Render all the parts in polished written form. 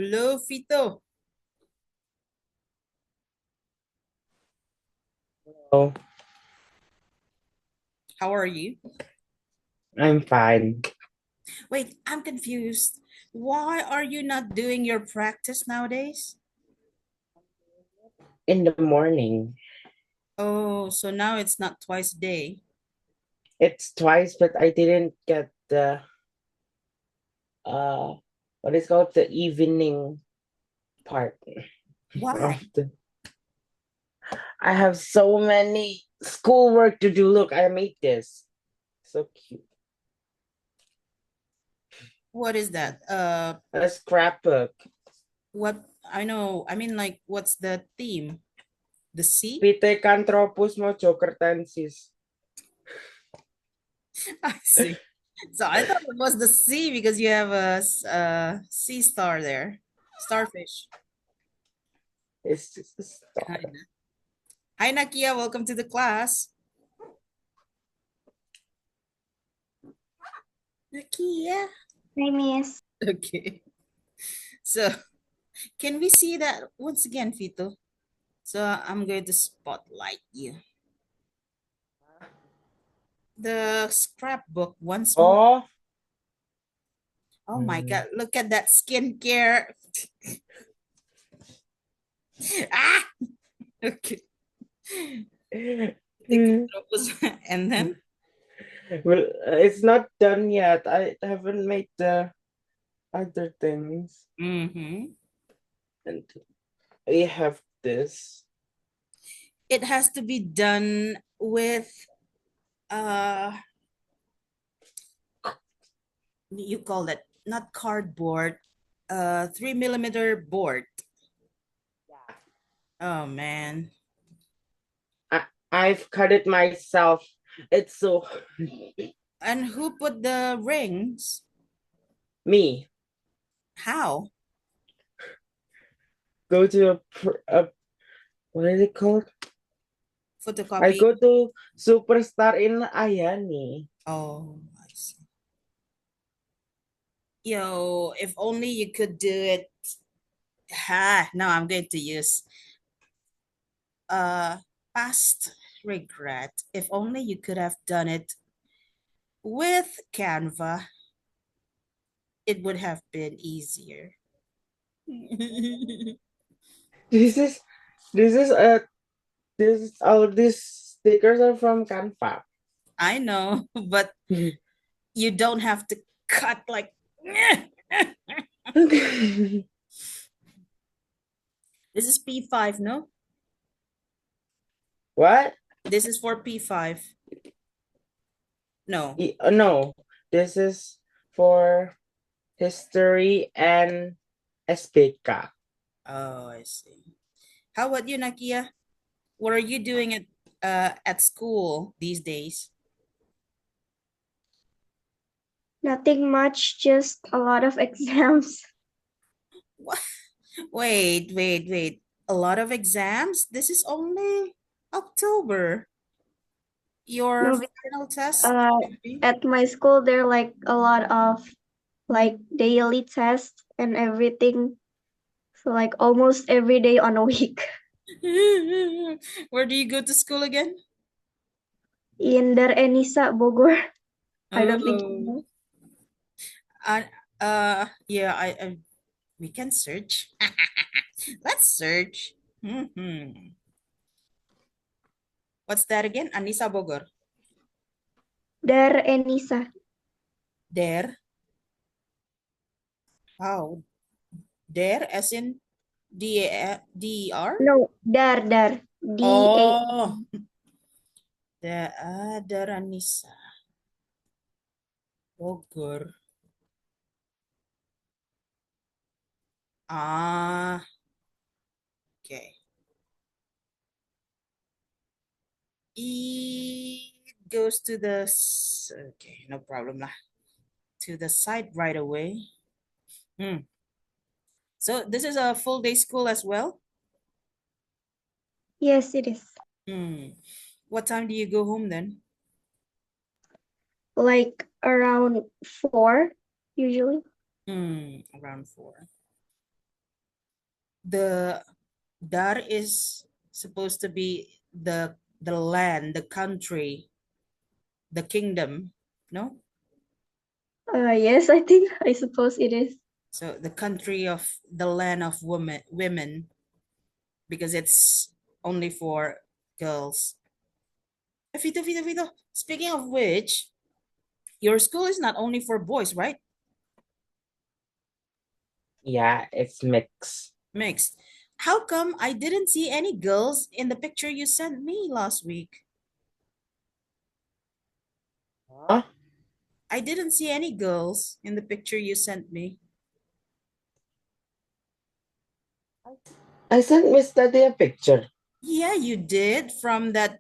Hello, Fito. Oh, How are you? I'm fine. Wait, I'm confused. Why are you not doing your practice nowadays? In the morning, Oh, so now it's not twice a day. it's twice, but I didn't get the uh what is called the evening part Why? of the. I have so many schoolwork to do. Look, I made this. So cute. What is that? A scrapbook. What I know, I mean like what's the theme? The sea? Pithecanthropus mojocertensis. I see. So I thought it was the sea because you have sea star there. Starfish. It's just a Hi, star. Hi, Nakia. Welcome to the class. Nakia. Hi, Miss. Okay. So can we see that once again, Fito? So I'm going to spotlight you. The scrapbook once more. Oh, Oh my mm. God, look at that skincare. Ah, okay. And then, Well, it's not done yet. I haven't made the other things, mhm, and I have this. it has to be done with, uh, you call that not cardboard, 3 millimeter board. Oh man. I've cut it myself. It's so And who put the rings? me. How? Go to a what is it called? I Photocopy? go to Superstar in Ayani. Oh, I see. Yo, if only you could do it. Now I'm going to use uh past regret. If only you could have done it with Canva, it would have been easier. This is this is a this all these stickers are from Canva. I know, but you don't have to cut like this is P5, no? What? This is for P5. No. No, this is for history and SPK. Oh, I see. How about you, Nakia? What are you doing at school these days? Nothing much, just a lot of exams. What? Wait. A lot of exams? This is only October. Your No, final test uh, will be? at my school, there are like a lot of like daily tests and everything. So like almost every day on a week. Where do you go to school again? In Dar Enisa, Bogor. I don't think you Oh, know. uh, yeah, I we can search. Let's search. Mhm. What's that again? Anissa Bogor. Dar Enisa. There. How? There, as in D-E-R? No, Dar. D-A. Oh, the Anissa Bogor. Ah, okay. It goes to okay, no problem lah. To the site right away. Hmm. So this is a full day school as well? Yes, it is. Hmm. What time do you go home then? Like around 4, usually. Around 4. The Dar is supposed to be the land, the country, the kingdom, no? Yes, I think I suppose it is. So the country of the land of women, because it's only for girls. Vito, Vito, Vito. Speaking of which, your school is not only for boys, right? Yeah, it's mixed. Mixed. How come I didn't see any girls in the picture you sent me last week? Huh? I didn't see any girls in the picture you sent me. I sent Miss Tati a picture. Yeah, you did from that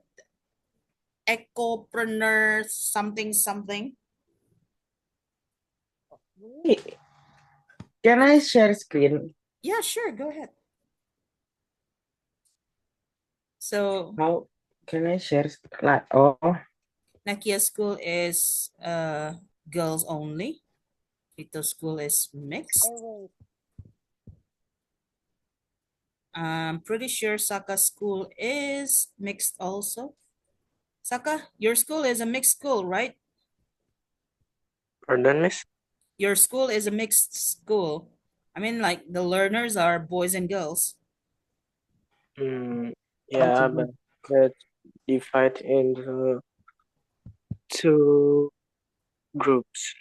ecopreneur something something. Wait, can I share screen? Yeah, sure, go ahead. So How can I share like oh Nakia school is girls only. Ito school is mixed. I'm pretty sure Saka school is mixed also. Saka, your school is a mixed school, right? Pardon, miss? Your school is a mixed school. I mean, like the learners are boys and girls. Mm, how to yeah, but do? let's divide into two groups.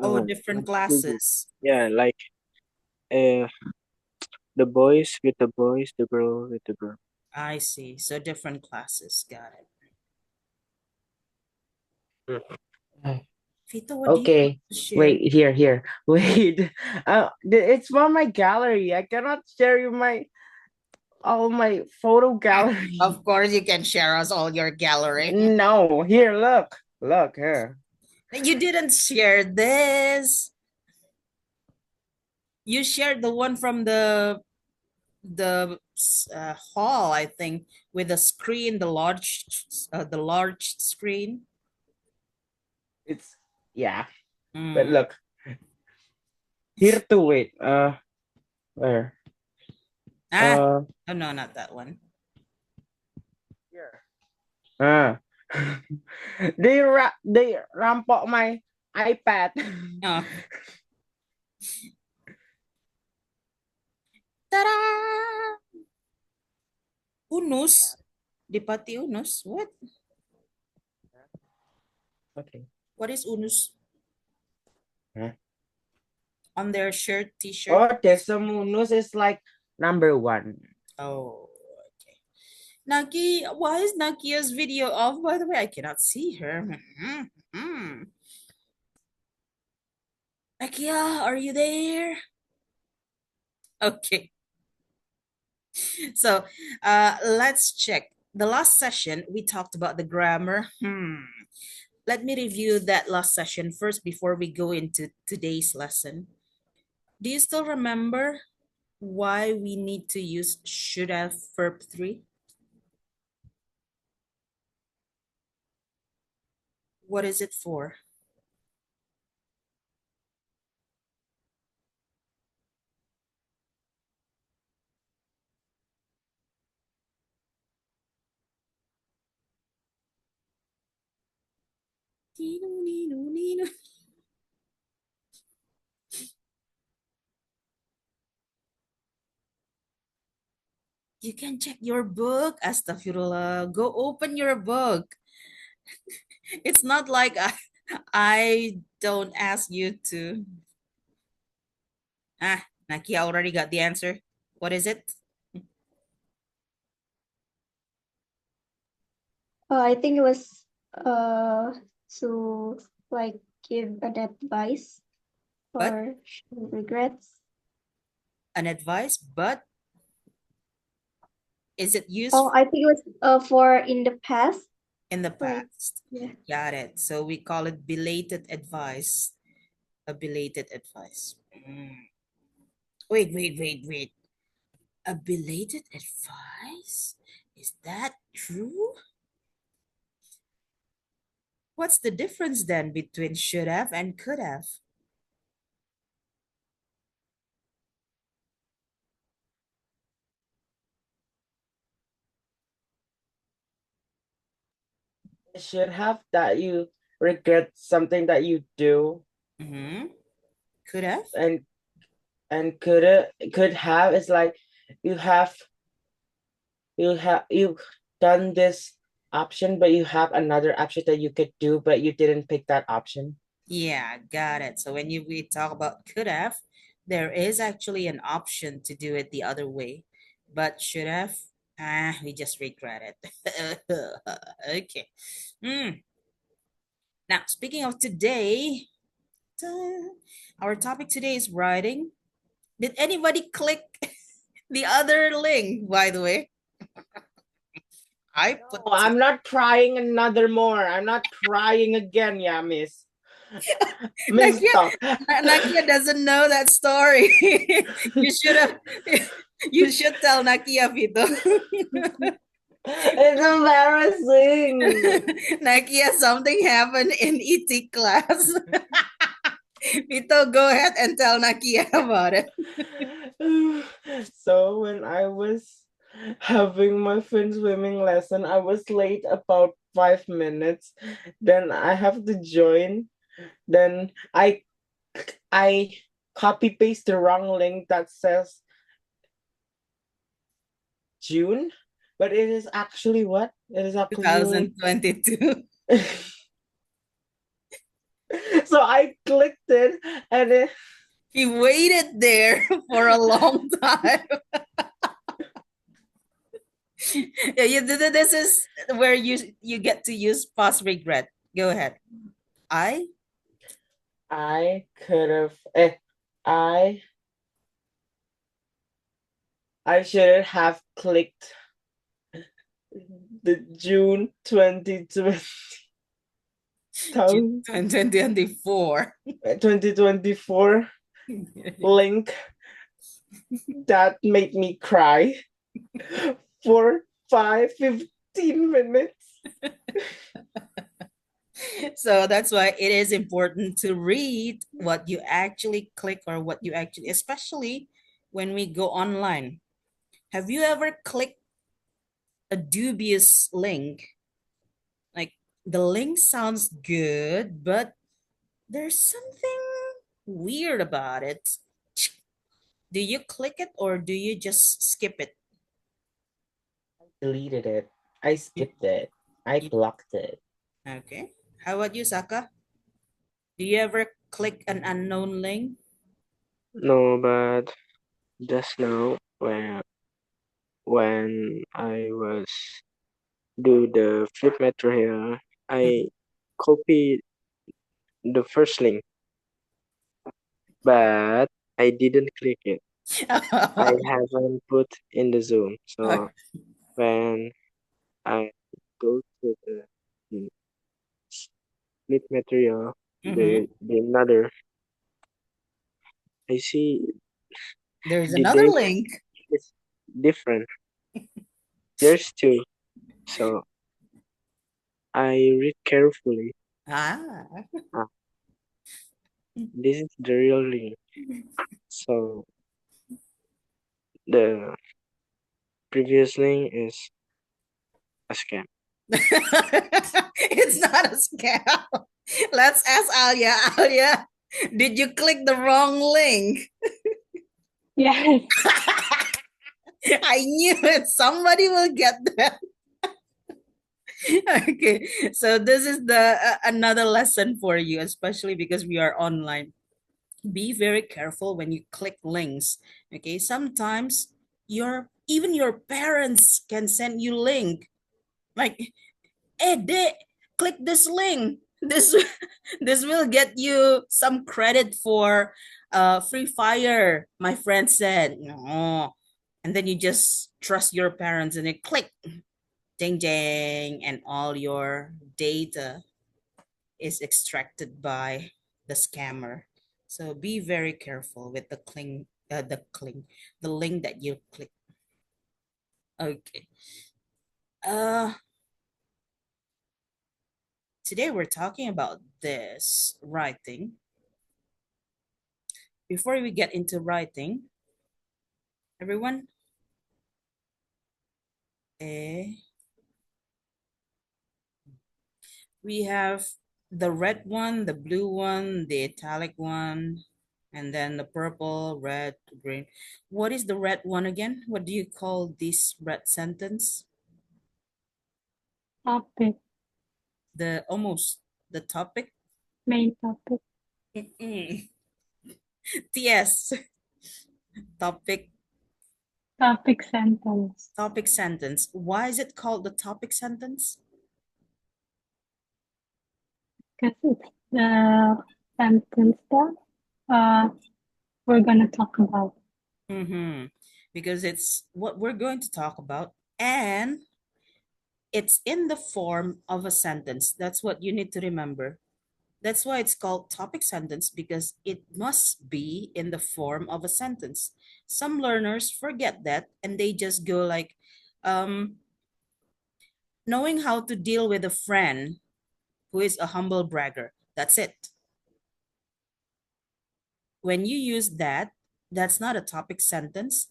Oh, Not different two groups. classes. Yeah, like uh, the boys with the boys, the girl with the girl. I see. So different classes. Got it. Mm. Vito, what do you want Okay. to share? Wait, here. Wait. It's from my gallery. I cannot share you my all my photo gallery. Of course, you can share us all your gallery. No, here, look. Look here. You didn't share this. You shared the one from the hall, I think, with the screen, the large screen. It's yeah. But Mm. look, here to wait. Where? Ah, Uh, oh no, not that one. here. Ah. They rampok my iPad. Oh, ta-da! Unus, Dipati Unus. What? Okay. What is Unus Huh? on their shirt, T-shirt? Oh, Tesamunus is like number one. Oh, okay. Naki, why is Nakia's video off? By the way, I cannot see her. Nakia, are you there? Okay. So let's check. The last session, we talked about the grammar. Let me review that last session first before we go into today's lesson. Do you still remember why we need to use should have verb 3? What is it for? You can check your book, Astaghfirullah. Go open your book. It's not like I don't ask you to. Ah, Nakia already got the answer. What is it? I think it was uh to like give an advice But or show regrets. an advice, but is it Oh, used I think it was for in the past. in the Like past? yeah. Got it. So we call it belated advice. A belated advice. Wait. A belated advice? Is that true? What's the difference then between should have and could have? should have that you regret something that you do, Mm-hmm. Could have. and could have is like you have you done this option, but you have another option that you could do, but you didn't pick that option. Yeah, got it. So when we talk about could have, there is actually an option to do it the other way, but should have, we just regret it. Okay. Mm. Now, speaking of today, our topic today is writing. Did anybody click the other link, by the way? I put No, I'm not trying another more. I'm not trying again, yeah, miss. Miss Nakia, Talk. Nakia doesn't know that story. You should have. You should tell Nakia, Vito. It's embarrassing. Nakia, something happened in ET class. Vito, go ahead and tell Nakia about it. So when I was having my fin swimming lesson, I was late about 5 minutes. Then I have to join. Then I copy paste the wrong link that says June, but it is actually what? It is actually 2022. so I clicked it and it He waited there for a long time. Yeah, this is where you get to use past regret. Go ahead. I I could have I I should have clicked the June 2020 June 2024. 2024 link that made me cry for 15 minutes. So that's why it is important to read what you actually click or what you actually, especially when we go online. Have you ever clicked a dubious link? Like the link sounds good, but there's something weird about it. Do you click it or do you just skip it? Deleted it. I You- skipped it. I you- blocked it. Okay. How about you, Saka? Do you ever click an unknown link? No, but just now when I was do the flip metro here, I copied the first link, but I didn't click it. I haven't put in the Zoom. So when I go to the mm, split material, Mhm. the another, I see There's the another date link. is different. There's two. So I read carefully. Ah. Ah, this is the real link. So the previous link is a scam. It's not a scam. Let's ask Alia. Alia, did you click the wrong link? Yes. I knew it. Somebody will get that. Okay, so this is the another lesson for you, especially because we are online. Be very careful when you click links. Okay, sometimes even your parents can send you link like, "Hey, click this link. This this will get you some credit for free fire." My friend said, "No," and then you just trust your parents and then click, ding ding, and all your data is extracted by the scammer. So be very careful with the link that you click. Okay. Uh, Today we're talking about this writing. Before we get into writing, everyone, eh, We have the red one, the blue one, the italic one, and then the purple, red, green. What is the red one again? What do you call this red sentence? Topic, The almost the topic. main topic, Mm-mm. Yes, topic topic sentence. topic sentence. Why is it called the topic sentence? Because it's the sentence that we're gonna talk about. Mm-hmm. Because it's what we're going to talk about, and it's in the form of a sentence. That's what you need to remember. That's why it's called topic sentence, because it must be in the form of a sentence. Some learners forget that and they just go like, um, knowing how to deal with a friend who is a humble bragger. That's it. When you use that, that's not a topic sentence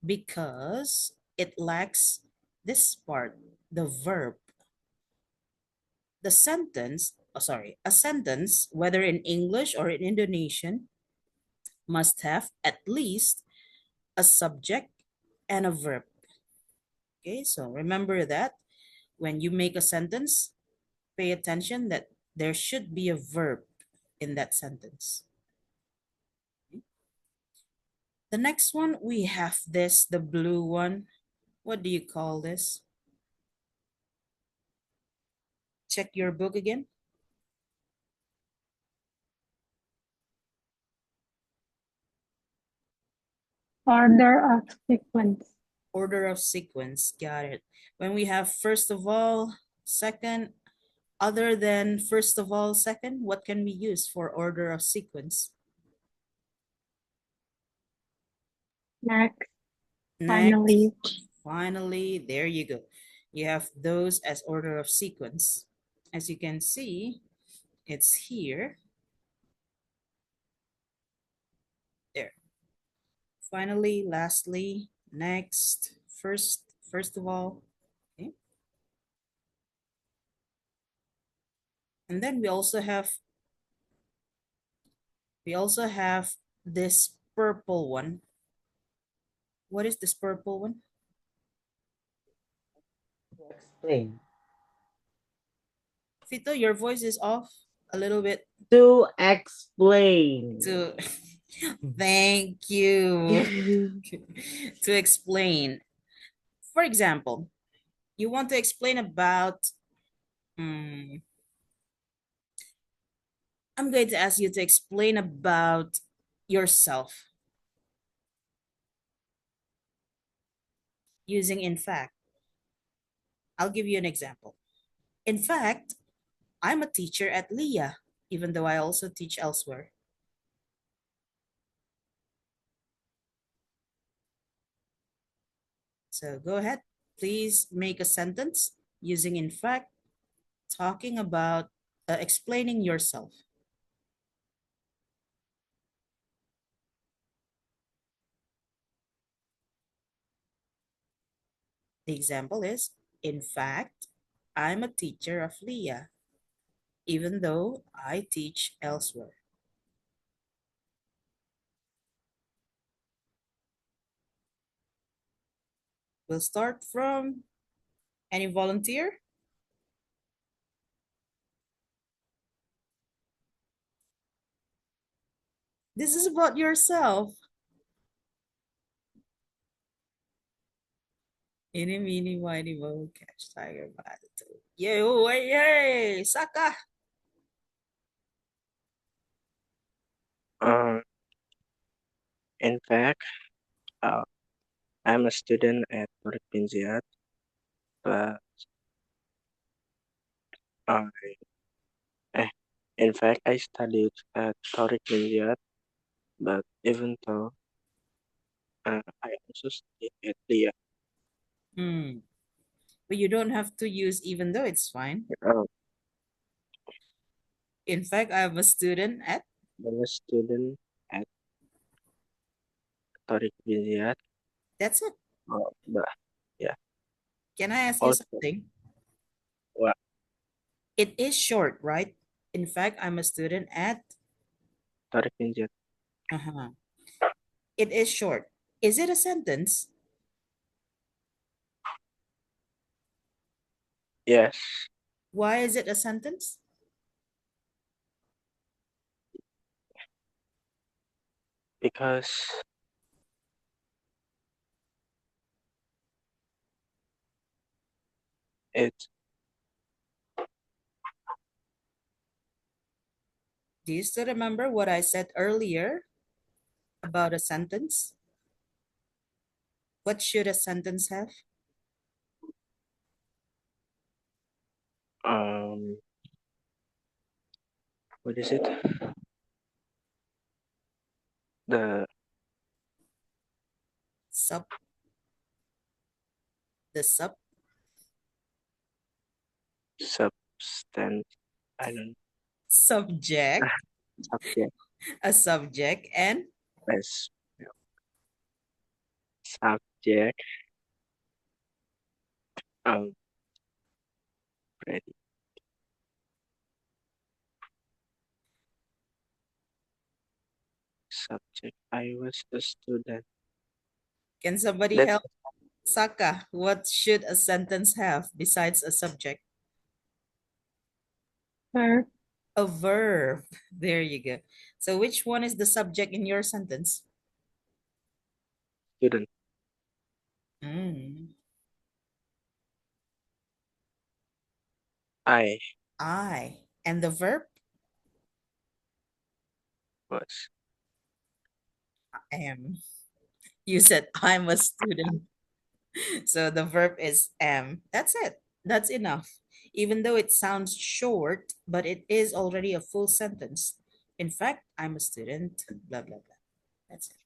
because it lacks this part, the verb. The sentence, oh sorry, a sentence, whether in English or in Indonesian, must have at least a subject and a verb. Okay, so remember that when you make a sentence, pay attention that there should be a verb in that sentence. The next one, we have this, the blue one. What do you call this? Check your book again. Order of sequence. Order of sequence. Got it. When we have first of all, second, other than first of all, second, what can we use for order of sequence? Next, Next, finally, finally, there you go. You have those as order of sequence. As you can see, it's here. There. Finally, lastly, next, first of all. Okay. And then we also have this purple one. What is this purple one? Explain. Fito, your voice is off a little bit. To explain. To thank you. To explain. For example, you want to explain about I'm going to ask you to explain about yourself using in fact. I'll give you an example. In fact, I'm a teacher at LIA, even though I also teach elsewhere. So go ahead. Please make a sentence using in fact, talking about explaining yourself. The example is, in fact, I'm a teacher of LIA, even though I teach elsewhere. We'll start from any volunteer. This is about yourself. Ini, mini, miny, mo, catch tiger by the toe. Yay, oh, yay, Saka. Um, in fact, uh, I'm a student at Torek Pinziat, but uh, eh, in fact, I studied at Torek Pinziat, but even though I also studied at Lia. But you don't have to use even though, it's fine. Uh, In fact, I have a student at, I'm a student at Torek Pinziat, that's it. but yeah, Can I ask you also, something? well, It is short, right? In fact, I'm a student at. Tarkinjat. Uh-huh. It is short. Is it a sentence? Yes, Why is it a sentence? because it Do you still remember what I said earlier about a sentence? What should a sentence have? um what is it? The Sub the substance. I don't subject, subject a subject, and as subject. Um, ready subject. I was a student. can somebody That's help? Saka, what should a sentence have besides a subject? Verb. A verb. There you go. So which one is the subject in your sentence? student. Mm, I I. And the verb? was. Am. You said I'm a student. So the verb is am. That's it. That's enough. Even though it sounds short, but it is already a full sentence. In fact, I'm a student, blah, blah, blah. That's it.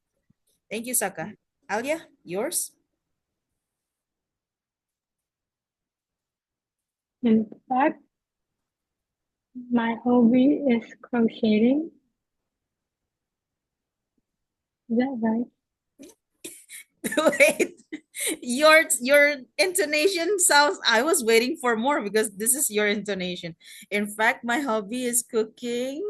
Thank you, Saka. Alia, yours? In fact, my hobby is crocheting. Is that right? Wait, your intonation sounds. I was waiting for more because this is your intonation. In fact, my hobby is cooking.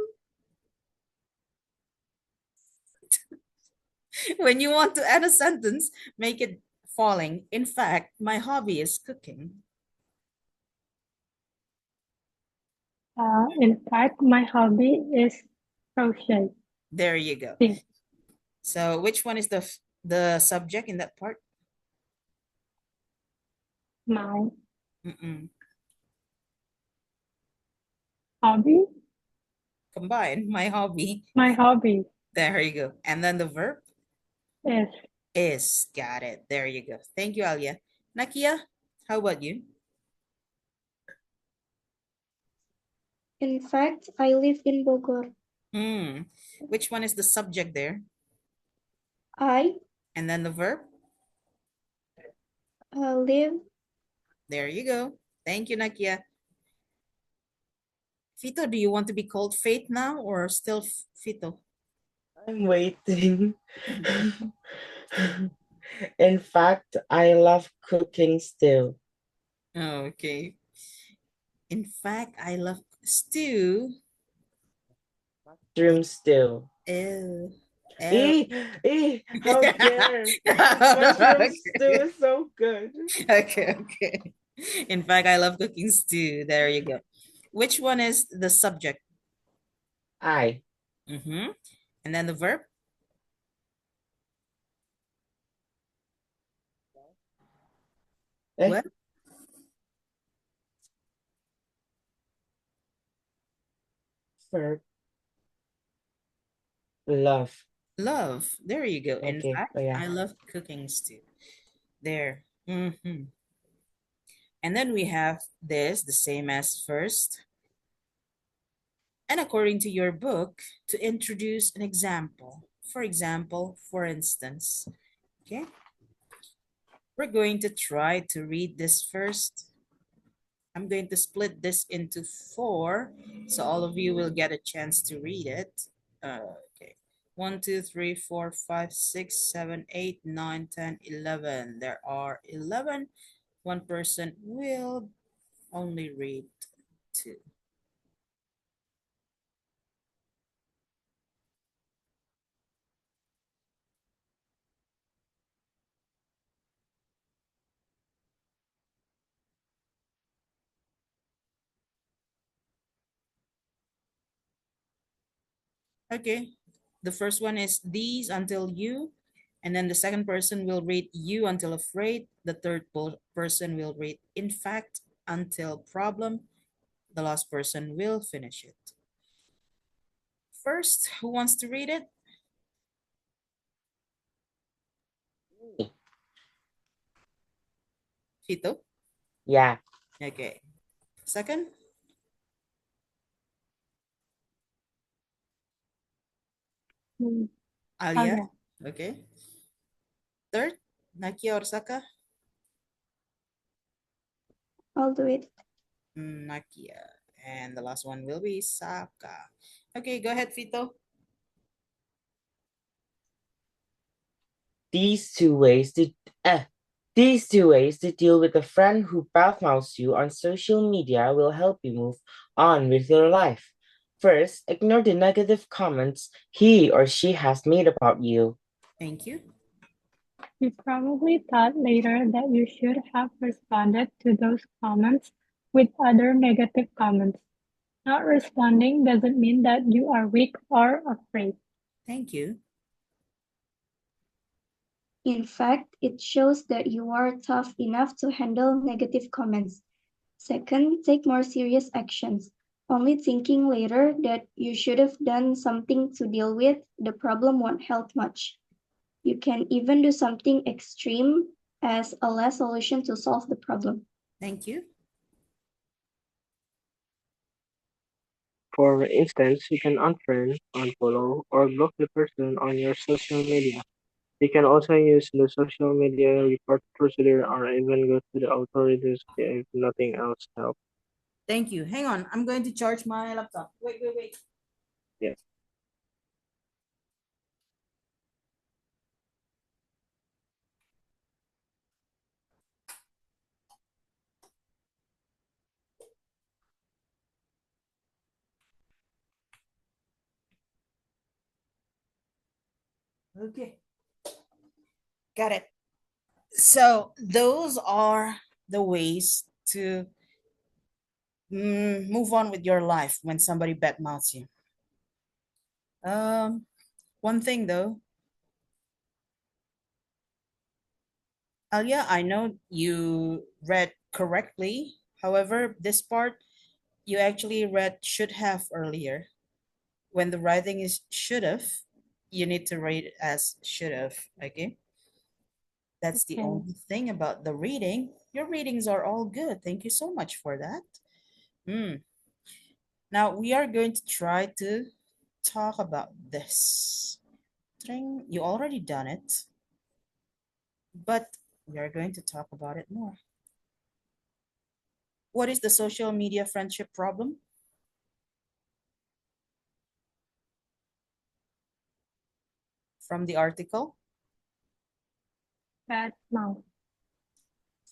When you want to add a sentence, make it falling. In fact, my hobby is cooking. In fact, my hobby is crochet. There you go. Thing. So, which one is the subject in that part? My Mm-mm. hobby. Combine my hobby. My hobby There you go. And then the verb is. is. Got it. There you go. Thank you, Alia. Nakia, how about you? In fact, I live in Bogor. Hmm. Which one is the subject there? I And then the verb? live. There you go. Thank you, Nakia. Fito, do you want to be called Faith now or still Fito? I'm waiting. In fact, I love cooking still. Okay. In fact, I love stew. Dream still. Ew. Ew. How dare! Mushroom stew Okay. is so good. Okay, okay. In fact, I love cooking stew. There you go. Which one is the subject? I. Mm-hmm. And then the verb? Eh, What? verb. Love. Love. There you go. In Okay, fact, oh yeah. I love cooking stew. There. And then we have this, the same as first. And according to your book, to introduce an example. For example, for instance, okay, we're going to try to read this first. I'm going to split this into four, so all of you will get a chance to read it. Okay. 1, 2, 3, 4, 5, 6, 7, 8, 9, 10, 11. There are 11. One person will only read two. Okay. The first one is these until you, and then the second person will rate you until afraid. The third person will rate in fact until problem. The last person will finish it. First, who wants to read it? Fito? Yeah. Okay. Second, Mm, Alia? Alia. Okay. Third, Nakia or Saka? I'll do it. Nakia. And the last one will be Saka. Okay, go ahead, Fito. These two ways to these two ways to deal with a friend who badmouths you on social media will help you move on with your life. First, ignore the negative comments he or she has made about you. Thank you. You probably thought later that you should have responded to those comments with other negative comments. Not responding doesn't mean that you are weak or afraid. Thank you. In fact, it shows that you are tough enough to handle negative comments. Second, take more serious actions. Only thinking later that you should have done something to deal with the problem won't help much. You can even do something extreme as a last solution to solve the problem. Thank you. For instance, you can unfriend, unfollow, or block the person on your social media. You can also use the social media report procedure or even go to the authorities if nothing else helps. Thank you. Hang on. I'm going to charge my laptop. Wait, wait, wait. Yes. Okay. Got it. So those are the ways to move on with your life when somebody badmouths you. One thing though, Alia, I know you read correctly. However, this part you actually read should have earlier. When the writing is should have, you need to write it as should have. Okay. That's the Okay. only thing about the reading. Your readings are all good. Thank you so much for that. Hmm. Now we are going to try to talk about this. Tring, you already done it, but we are going to talk about it more. What is the social media friendship problem? From the article, Bad mouth.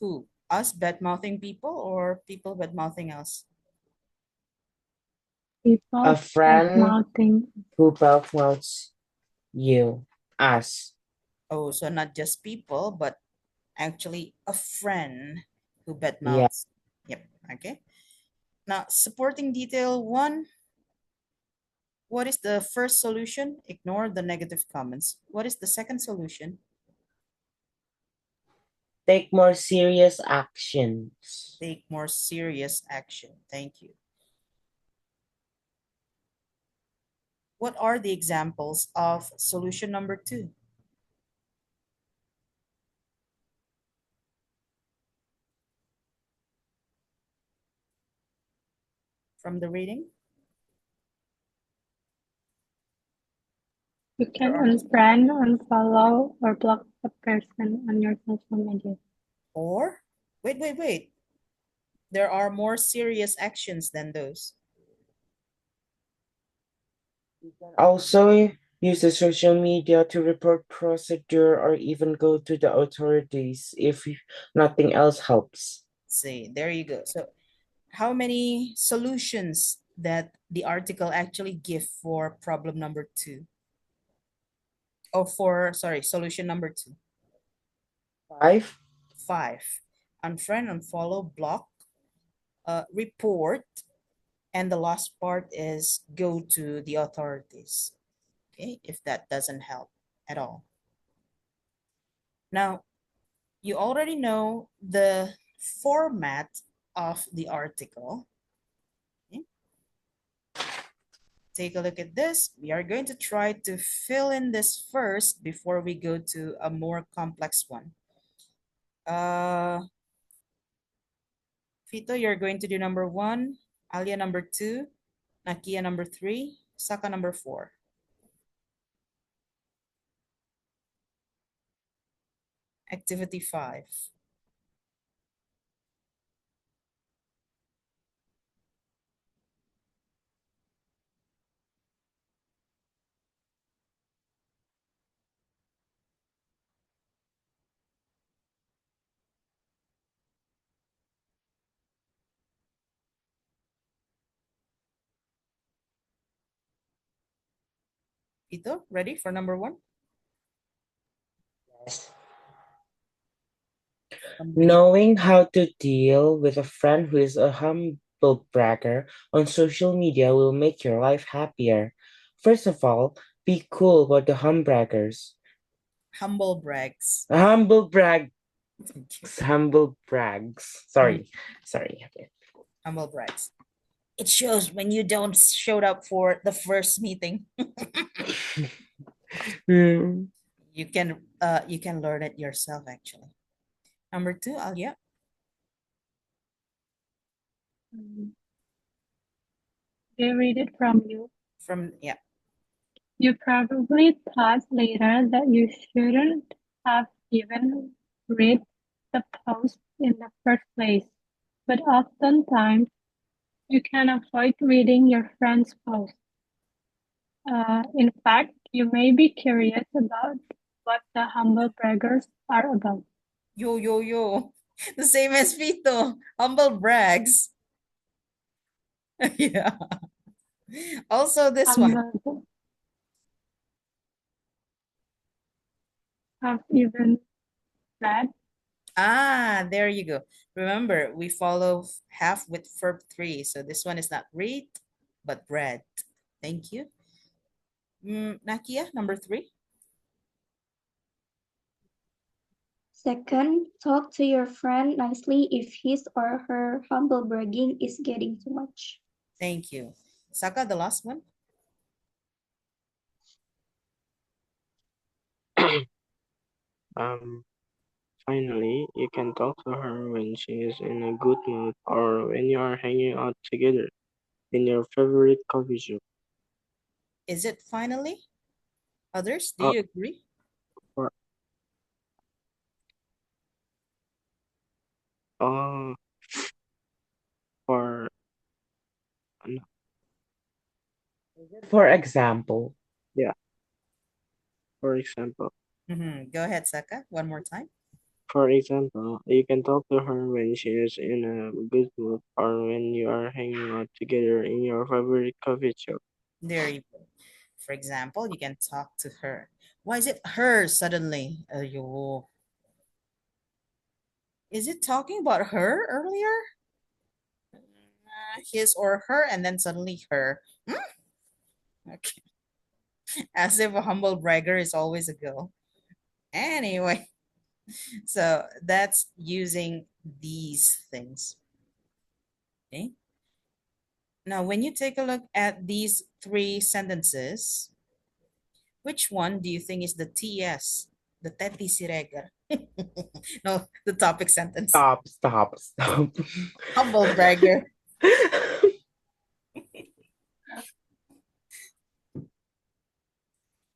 who? Us bad mouthing people or people bad mouthing us? A People bad friend mouthing. who badmouths you. Us. Oh, so not just people, but actually a friend who bad Yeah. mouths. Yep. Okay. Now, supporting detail one. What is the first solution? Ignore the negative comments. What is the second solution? Take more serious actions. Take more serious action. Thank you. What are the examples of solution number two? From the reading? You There can are unfriend, unfollow, or block a person on your social media. or wait, wait, wait. There are more serious actions than those. Also, use the social media to report procedure or even go to the authorities if nothing else helps. See, there you go. So how many solutions that the article actually give for problem number two? Oh, for, sorry, solution number two. 5. Five. Unfriend, unfollow, block, report, and the last part is go to the authorities. Okay, if that doesn't help at all. Now, you already know the format of the article. Okay. Take a look at this. We are going to try to fill in this first before we go to a more complex one. Fito, you're going to do number 1, Alia number 2, Nakia number 3, Saka number 4. Activity 5. Fito, ready for number 1? Yes. From the Knowing how to deal with a friend who is a humble bragger on social media will make your life happier. First of all, be cool about the humbraggers. humble brags. Humble brags. Thank you. Humble brags. Mhm, Sorry. humble brags. It shows when you don't showed up for the first meeting. Hmm. You can learn it yourself actually. Number 2, Alia. They read it from you. From yeah. You probably thought later that you shouldn't have even read the post in the first place, but oftentimes you can avoid reading your friend's post. In fact, you may be curious about what the humble braggers are about. Yo yo yo. The same as Vito. Humble brags. Yeah. Also this one. Humble have even read Ah, there you go. Remember, we follow half with verb 3. So this one is not read, but read. Thank you. Nakia, number 3. Second, talk to your friend nicely if his or her humble bragging is getting too much. Thank you. Saka, the last one. Um, Finally, you can talk to her when she is in a good mood or when you are hanging out together in your favorite coffee shop. Is it finally? Others, do Uh, you agree? for uh, for no, For example, yeah, for example, Go ahead, Saka. One more time. you can talk to her when she is in a good mood or when you are hanging out together in your favorite coffee shop. There you go. For example, you can talk to her. Why is it her suddenly? Ayo. Is it talking about her earlier? His or her, and then suddenly her. Hmm? Okay. As if a humble bragger is always a girl. Anyway, so that's using these things. Okay. Now, when you take a look at these 3 sentences, which one do you think is the TS? The Teti Siregar. No, the topic sentence. stop. Humble bragger.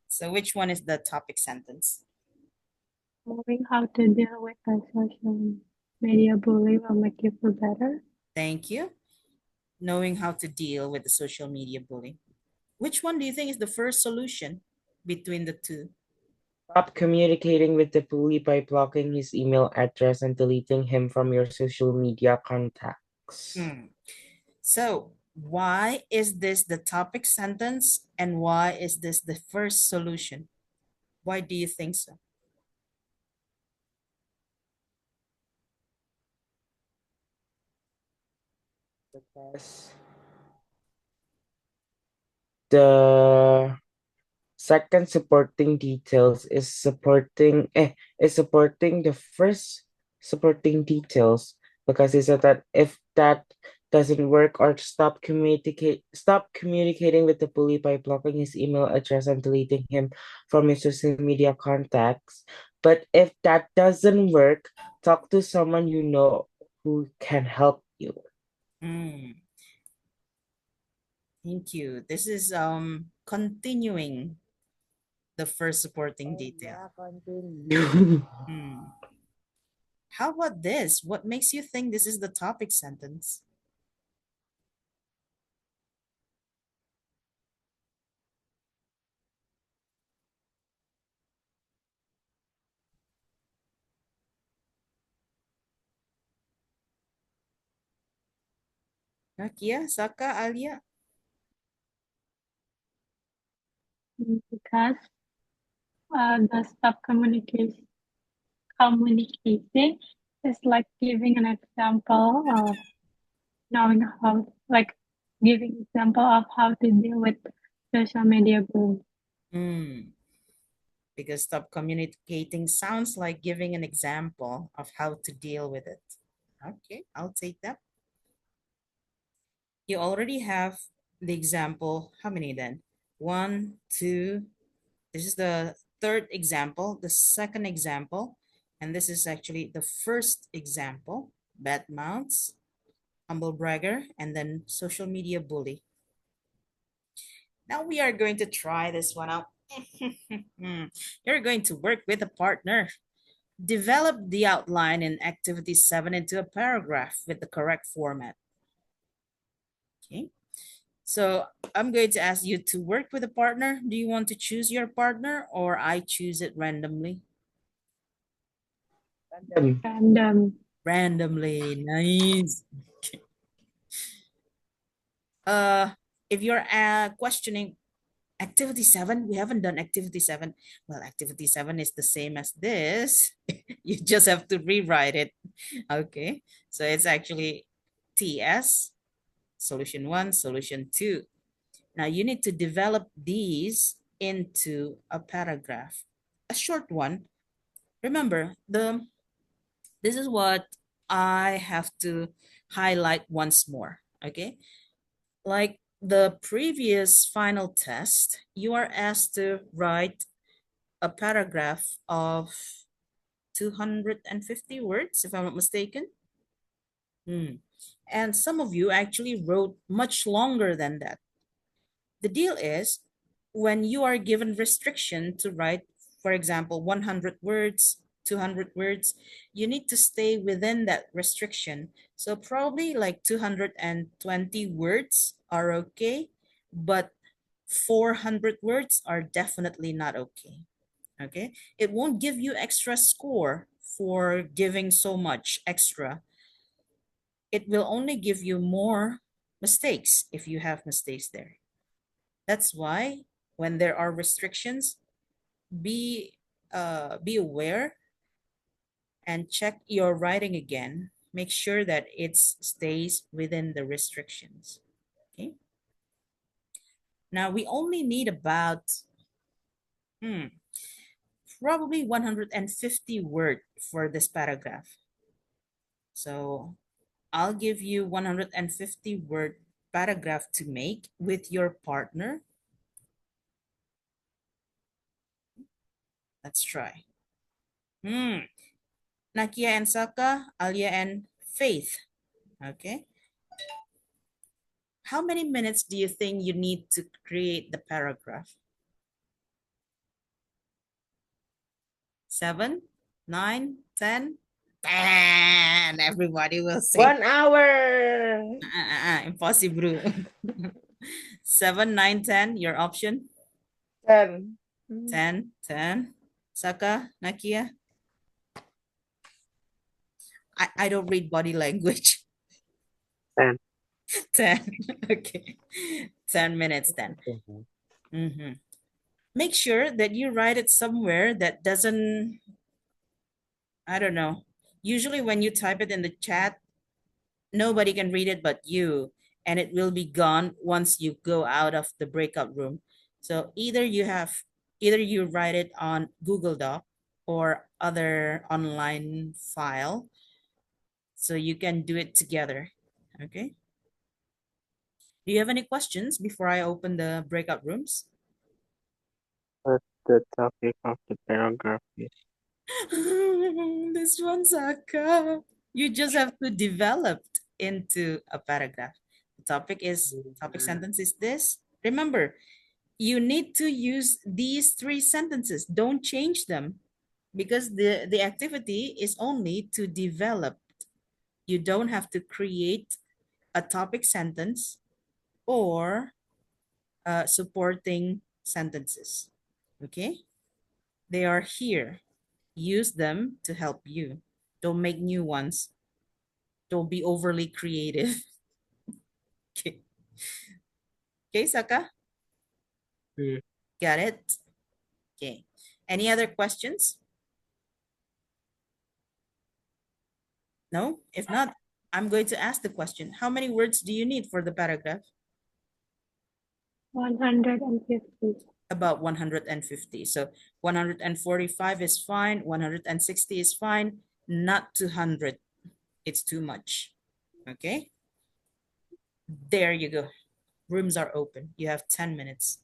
So which one is the topic sentence? knowing how to deal with a social media bully will make you feel better. Thank you. Knowing how to deal with the social media bullying. Which one do you think is the first solution between the two? Stop communicating with the bully by blocking his email address and deleting him from your social media contacts. Hmm. So, why is this the topic sentence and why is this the first solution? Why do you think so? Because the Second supporting details is supporting the first supporting details, because he said that if that doesn't work, or stop communicating with the bully by blocking his email address and deleting him from his social media contacts. But if that doesn't work, talk to someone you know who can help you. Mm, thank you. This is continuing the first supporting detail. Yeah, continue. Hmm. How about this? What makes you think this is the topic sentence? Nakia, Saka, Alia? Because the stop communicating is like giving an example of knowing how, like giving example of how to deal with social media bullying. Hmm. Because stop communicating sounds like giving an example of how to deal with it. Okay, I'll take that. You already have the example. How many then? One, two. This is the third example, the second example, and this is actually the first example. Bad mouths, humble bragger, and then social media bully. Now we are going to try this one out. You're going to work with a partner. Develop the outline in activity 7 into a paragraph with the correct format. Okay. So I'm going to ask you to work with a partner. Do you want to choose your partner or I choose it randomly? And Randomly, nice. Uh, if you're questioning activity 7, we haven't done activity 7. Well, activity 7 is the same as this. You just have to rewrite it. Okay. So it's actually TS, solution 1, solution 2. Now you need to develop these into a paragraph, a short one. Remember, this is what I have to highlight once more. Okay. Like the previous final test, you are asked to write a paragraph of 250 words, if I'm not mistaken. And some of you actually wrote much longer than that. The deal is, when you are given restriction to write, for example, 100 words, 200 words, you need to stay within that restriction. So probably like 220 words are okay, but 400 words are definitely not okay. Okay, it won't give you extra score for giving so much extra. It will only give you more mistakes if you have mistakes there. That's why when there are restrictions, be aware and check your writing again. Make sure that it stays within the restrictions. Okay. Now we only need about probably 150 word for this paragraph. So I'll give you 150 word paragraph to make with your partner. Let's try. Nakia and Saka, Alia and Faith. Okay. How many minutes do you think you need to create the paragraph? 7, 9, 10? 10. Everybody will say 1 hour. impossible. 7, 9, 10. Your option? 10. 10, 10. Saka, Nakia? I don't read body language. And 10. Okay. 10 minutes then. Make sure that you write it somewhere that doesn't, I don't know. Usually when you type it in the chat, nobody can read it but you, and it will be gone once you go out of the breakout room. So either you have Either you write it on Google Doc or other online file, so you can do it together. Okay. Do you have any questions before I open the breakout rooms? What the topic of the paragraph is. This one, Saka. You just have to develop into a paragraph. The topic Mm, sentence is this. Remember, you need to use these three sentences. Don't change them because the activity is only to develop. You don't have to create a topic sentence or supporting sentences. Okay? They are here. Use them to help you. Don't make new ones. Don't be overly creative. Okay, okay, Saka? mm. Got it? Okay. Any other questions? No? If not, I'm going to ask the question. How many words do you need for the paragraph? 150. About 150. So 145 is fine. 160 is fine. Not 200. It's too much. Okay? There you go. Rooms are open. You have 10 minutes.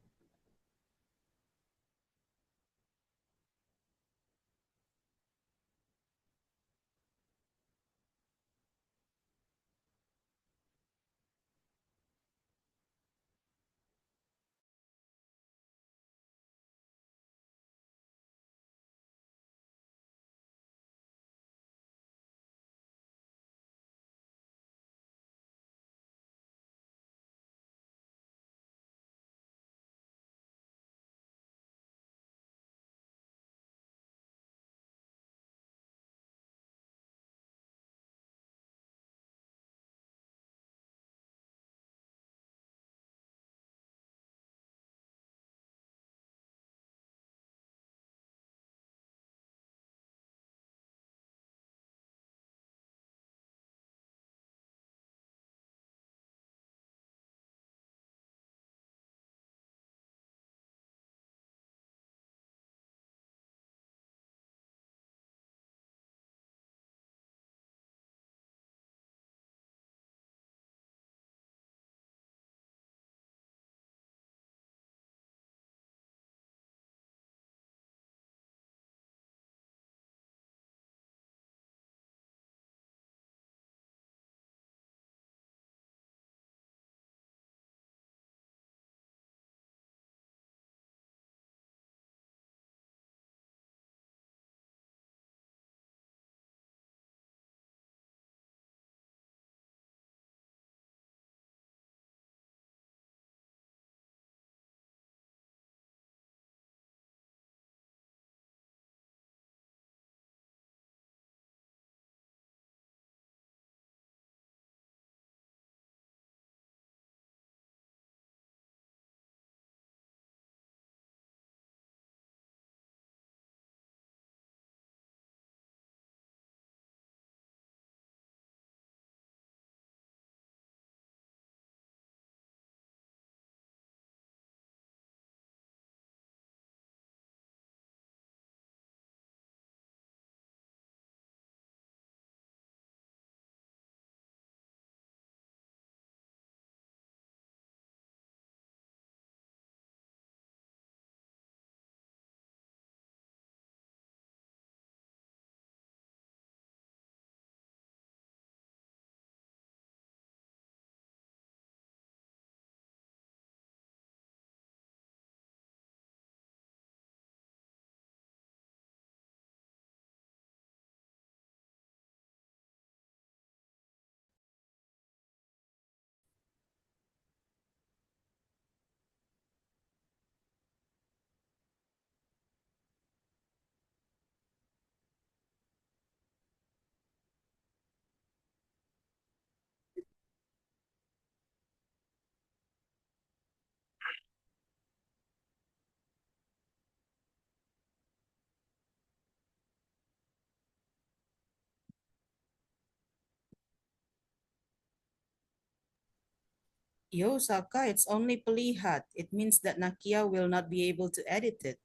Yo, Saka, it's only pelihat. It means that Nakia will not be able to edit it.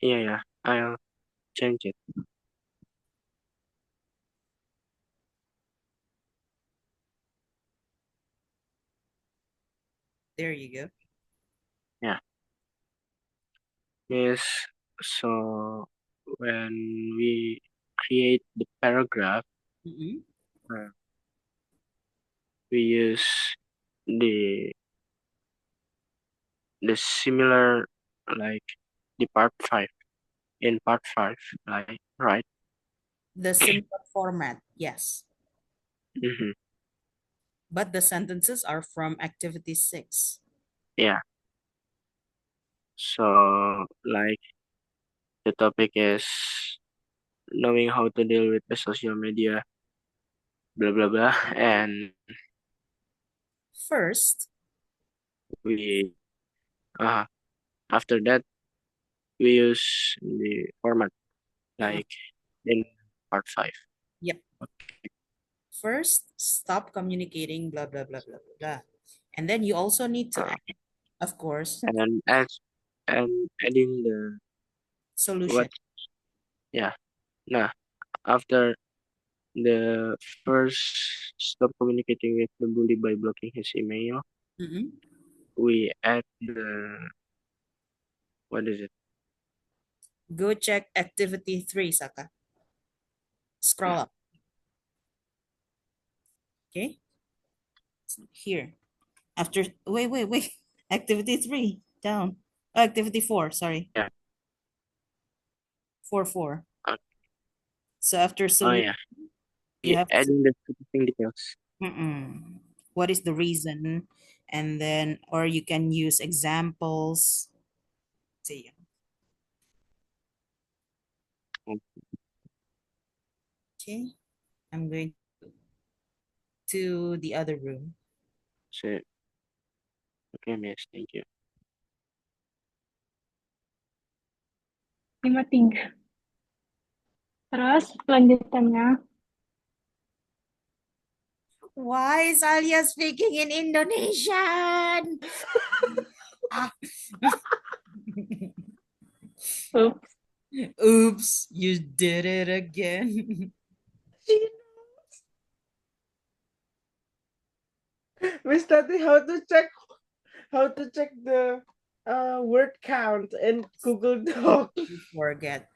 Yeah, I'll change it. There you go. Yeah. Yes. So when we create the paragraph, Mm-mm. uh, we use the similar, like the part 5 in part 5, like right. The similar format, yes. Mm-hmm. But the sentences are from activity 6. Yeah. So like the topic is knowing how to deal with the social media, blah blah blah, and First, we uh after that we use the format uh, like in part 5. yep. First, stop communicating, blah, blah, blah, blah, blah, blah. And then you also need to Uh, add, of course, and add and adding the solution. what? Yeah. Nah. After the first stop communicating with the bully by blocking his email, Mm-mm. we add the what is it? Go check activity 3, Saka. Scroll Yeah. up, okay? Here. After, wait. Activity 3, down. Oh, activity 4, sorry. Yeah. 4. Uh, So after oh solution, yeah. you have to, Adding the specific details. mm-mm. What is the reason? And then, or you can use examples. See, Um, okay? I'm going to the other room. So okay, miss. Thank you. 53. Terus lanjutannya, Why is Alia speaking in Indonesian? Ah. oops, Oops, you did it again. She we study how to check the word count in Google Doc. You forget.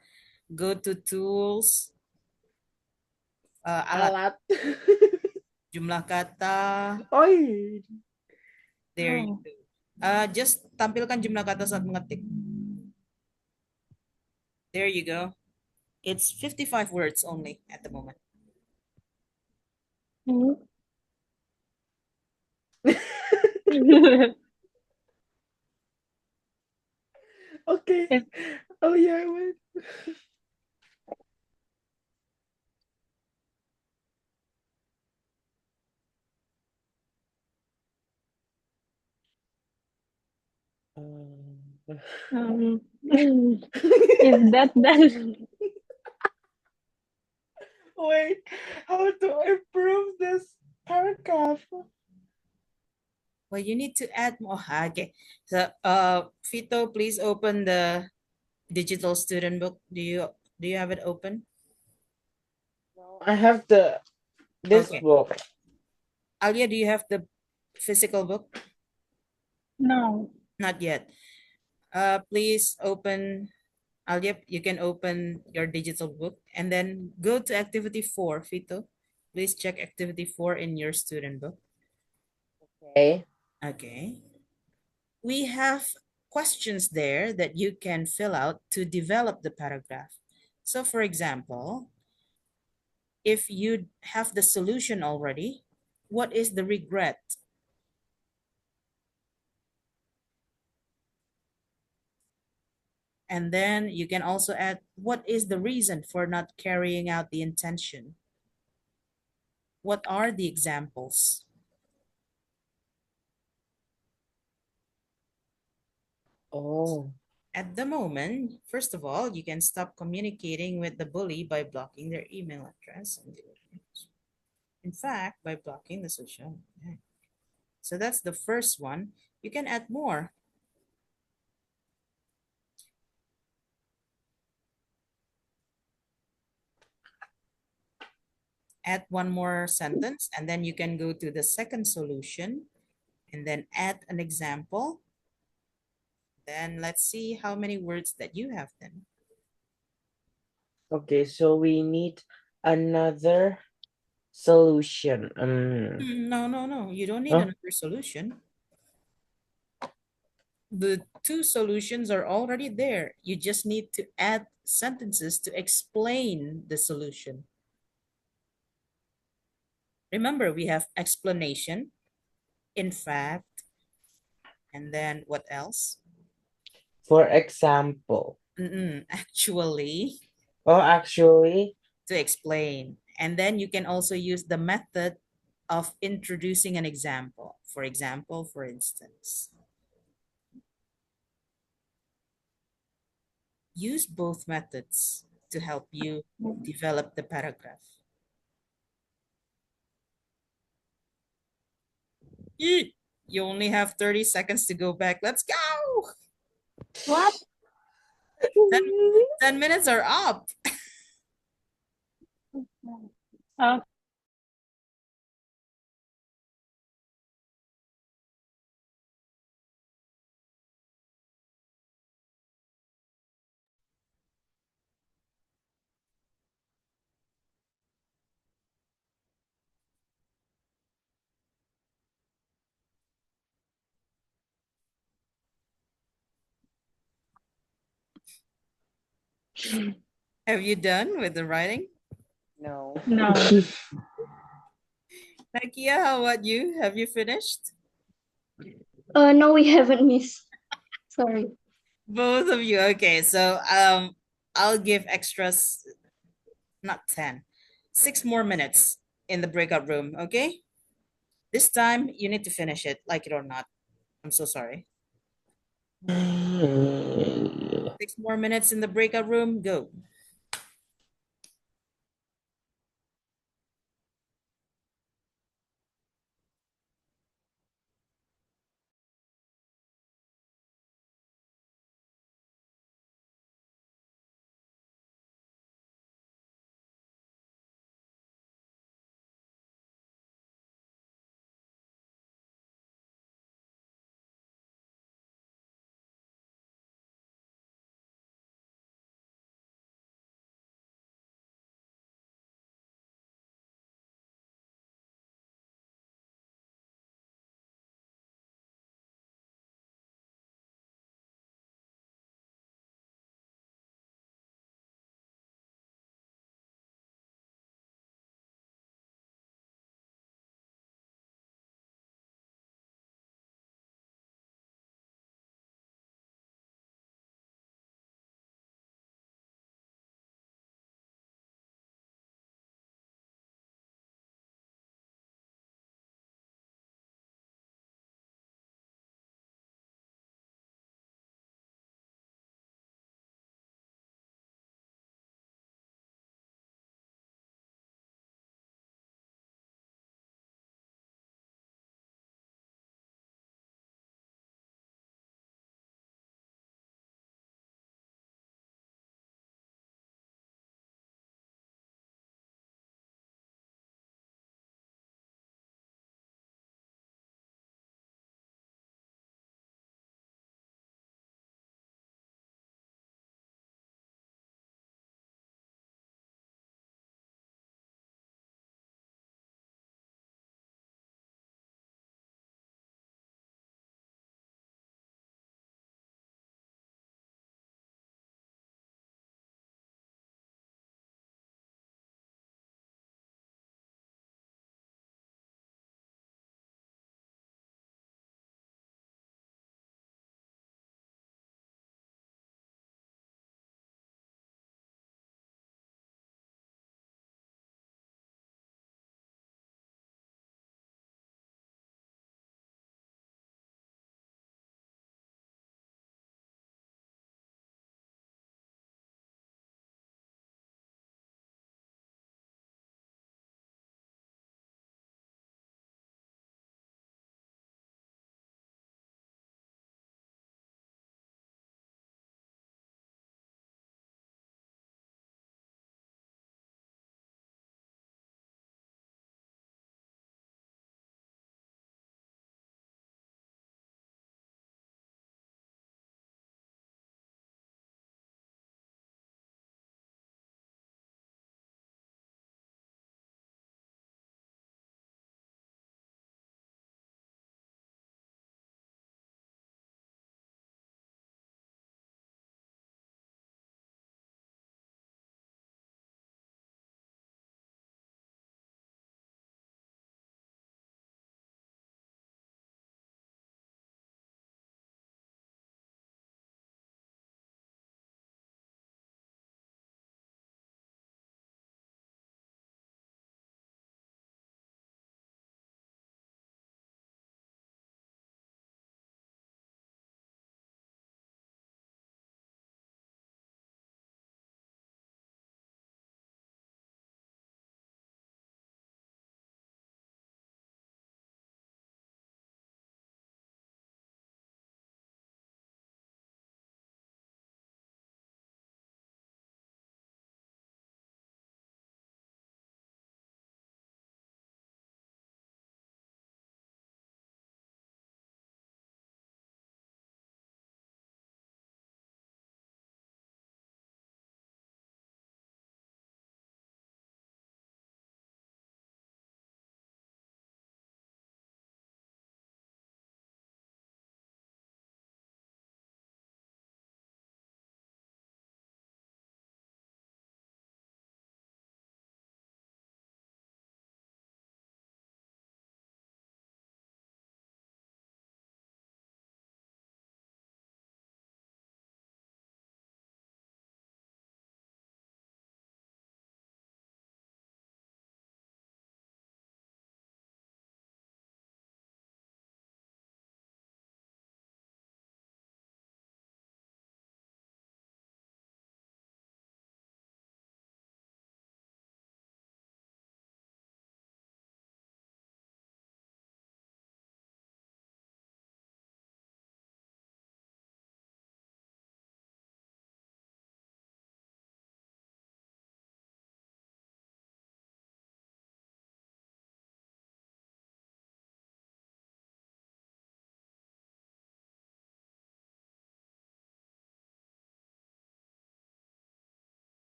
Go to tools, alat, Alat. jumlah kata. Oi. There you oh, go. Just tampilkan jumlah kata saat mengetik. There you go. It's 55 words only at the moment. hmm. Okay. If Oh yeah, wait. um, if that doesn't, Wait, how to improve this paragraph? Well, you need to add more. Okay. So, Fito, please open the digital student book. Do you have it open? I have this Okay. book. Alia, do you have the physical book? no, Not yet. Please open. Alia, you can open your digital book and then go to activity 4, Fito. Please check activity 4 in your student book. Okay. Okay. We have questions there that you can fill out to develop the paragraph. So for example, if you have the solution already, what is the regret? And then you can also add, what is the reason for not carrying out the intention? What are the examples? Oh. At the moment, first of all, you can stop communicating with the bully by blocking their email address. In fact, by blocking the social media. So that's the first one. You can add more. Add one more sentence, and then you can go to the second solution and then add an example. Then let's see how many words that you have then. Okay, so we need another solution. No, no, no. You don't need Huh? another solution. The two solutions are already there. You just need to add sentences to explain the solution. Remember, we have explanation, in fact, and then what else? For example. Actually, Oh, actually, to explain. And then you can also use the method of introducing an example. For example, for instance, use both methods to help you develop the paragraph. You only have 30 seconds to go back. Let's go. What? 10, 10 minutes are up. Okay. Have you done with the writing? no. No. Nakia, how about you? Have you finished? No, we haven't missed. Sorry. Both of you. Okay, so I'll give extras, not 10, 6 more minutes in the breakout room, okay? This time you need to finish it, like it or not. I'm so sorry. 6 more minutes in the breakout room, go.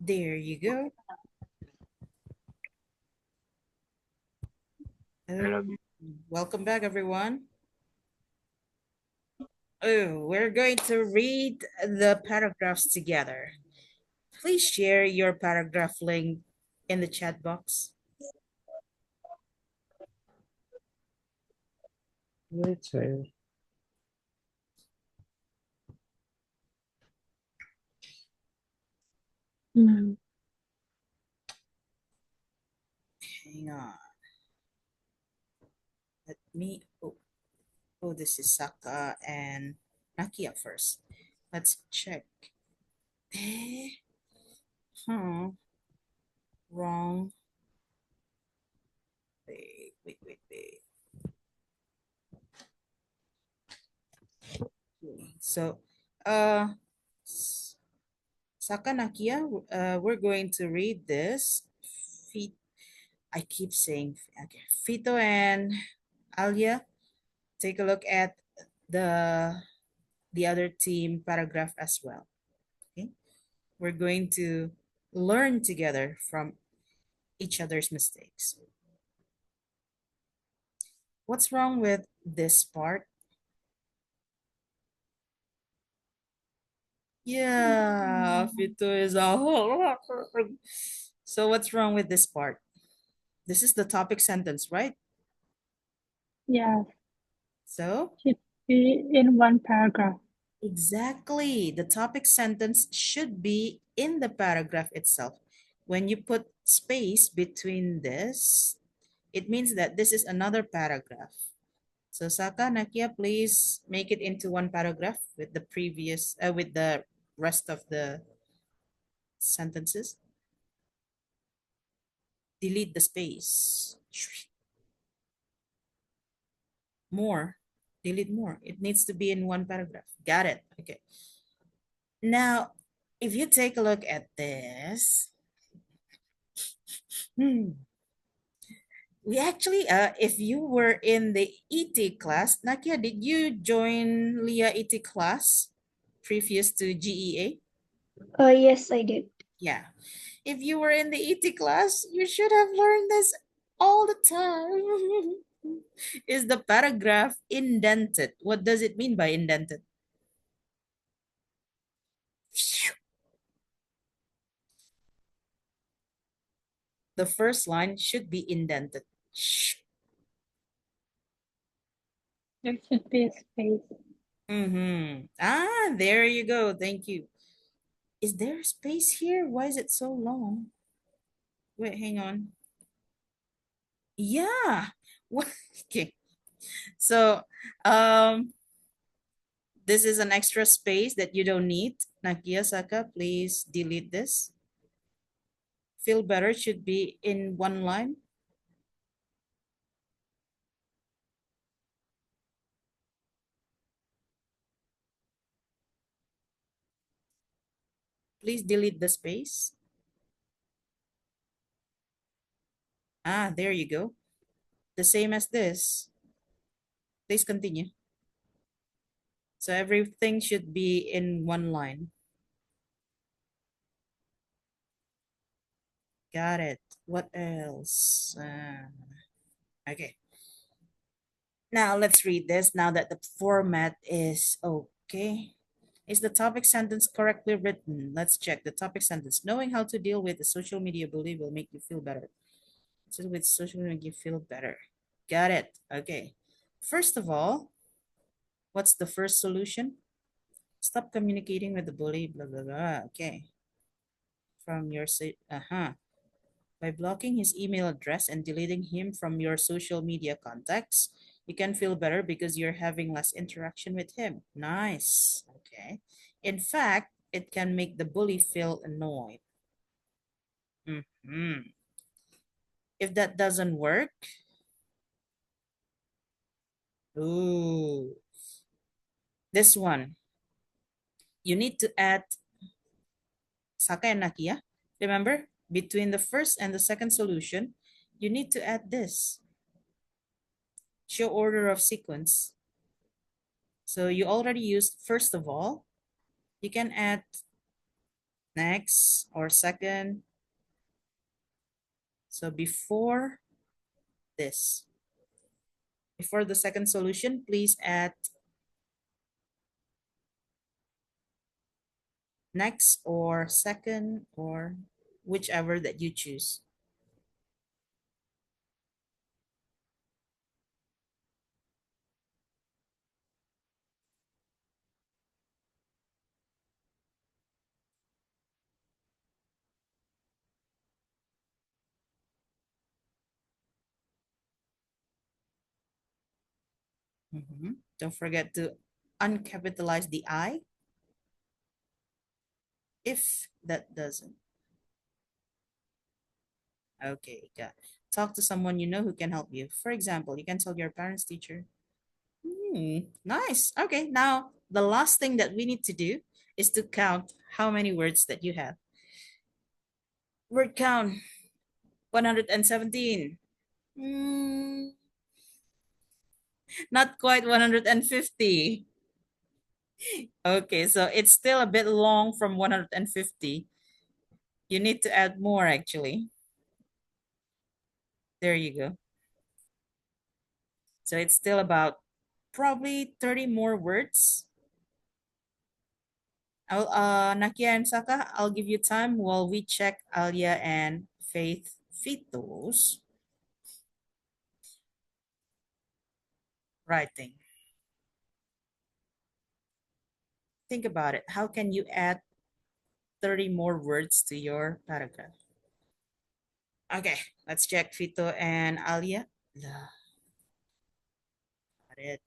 There you go. I Oh, love you. welcome back, everyone. Oh, we're going to read the paragraphs together. Please share your paragraph link in the chat box. Later. Mm. Hang on. Let me. Oh, this is Saka and Nakia first. Let's check. Eh, wrong. Wait. So, uh, Saka Nakia, we're going to read this. Fi- I keep saying, okay. Fito and Alia, take a look at the the other team paragraph as well. Okay, we're going to learn together from each other's mistakes. What's wrong with this part? Yeah, Fito is a. So what's wrong with this part? This is the topic sentence, right? Yes, So should be in one paragraph. exactly, the topic sentence should be in the paragraph itself. When you put space between this, it means that this is another paragraph. So Saka, Nakia, please make it into one paragraph with the previous, with the rest of the sentences. Delete the space. More. Delete more. It needs to be in one paragraph. Got it. Okay. Now, if you take a look at this, hmm, we actually, if you were in the ET class, Nakia, did you join Leah ET class previous to GEA? Yes, I did. Yeah. If you were in the ET class, you should have learned this all the time. Is the paragraph indented? What does it mean by indented? The first line should be indented. There should be a space. Mm-hmm. Ah, there you go. Thank you. Is there a space here? Why is it so long? Wait, hang on. Yeah. What? Okay. So, this is an extra space that you don't need. Nakia Saka, please delete this. Feel better should be in one line. Please delete the space. Ah, there you go. The same as this. Please continue. So everything should be in one line. Got it. What else? Okay. Now let's read this now that the format is okay. Is the topic sentence correctly written? Let's check the topic sentence. Knowing how to deal with the social media bully will make you feel better. So with social media, make you feel better. Got it. Okay. First of all, what's the first solution? Stop communicating with the bully, blah, blah, blah. Okay. From your, by blocking his email address and deleting him from your social media contacts, you can feel better because you're having less interaction with him. Nice. Okay. In fact, it can make the bully feel annoyed. Mhm. If that doesn't work, ooh, this one, you need to add Saka and Nakia. Remember, between the first and the second solution, you need to add this. Show order of sequence. So you already used first of all. You can add Next or second. So this, before the second solution, please add next or second or whichever that you choose. Don't forget to uncapitalize the I if that doesn't. Okay, got. Talk to someone you know who can help you. For example, you can tell your parents, teacher. Nice. Okay, now the last thing that we need to do is to count how many words that you have. Word count 117. Not quite 150. Okay, so it's still a bit long from 150. You need to add more actually. There you go. So it's still about probably 30 more words. Nakia and Saka, I'll give you time while we check Alia and Faith Fito's writing. Think about it. How can you add 30 more words to your paragraph? Okay, let's check Fito and Alia. Got it.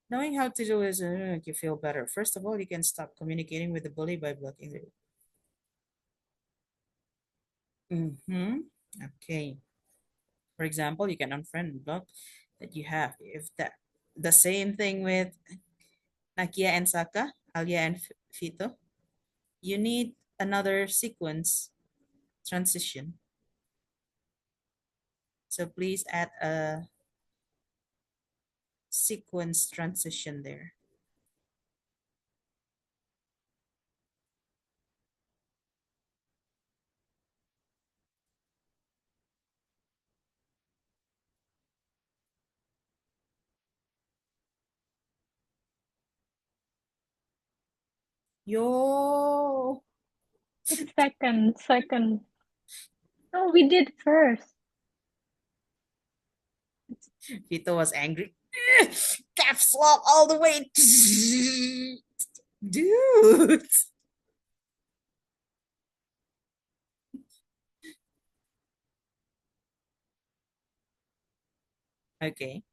Knowing how to do is make you feel better. First of all, you can stop communicating with the bully by blocking the. Okay. For example, you can unfriend and block that you have. If that the same thing with Nakia and Saka, Alia and Fito, you need another sequence transition. So please add a sequence transition there. Yo, It's second. No, we did first. Fito was angry. Caps lock all the way. Dude. Okay.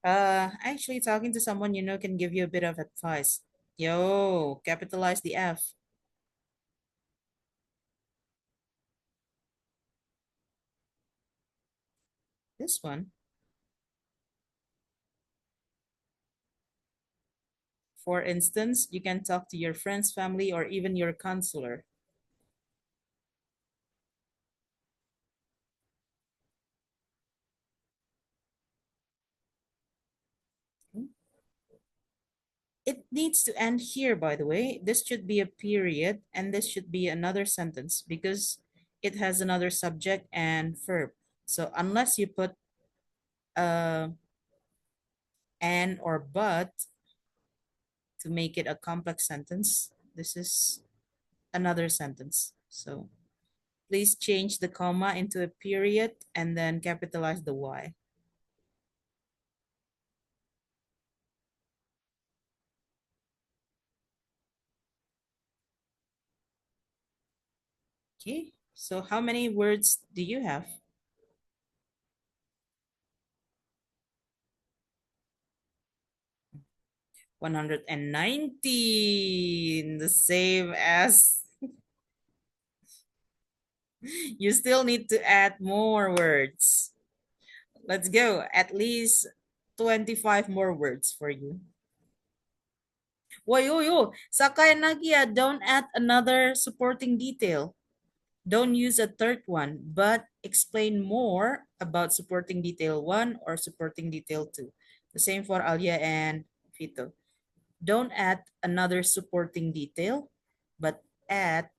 Actually talking to someone you know can give you a bit of advice. Yo, capitalize the F. This one. For instance, you can talk to your friends, family, or even your counselor. It needs to end here, by the way. This should be a period, and this should be another sentence because it has another subject and verb. So unless you put an or but to make it a complex sentence, this is another sentence. So please change the comma into a period and then capitalize the Y. Okay, so how many words do you have? 119, the same as you still need to add more words. Let's go, at least 25 more words for you. Why, yo, Sakay Nagia, don't add another supporting detail. Don't use a third one, but explain more about supporting detail 1 or supporting detail 2. The same for Alia and Fito. Don't add another supporting detail, but add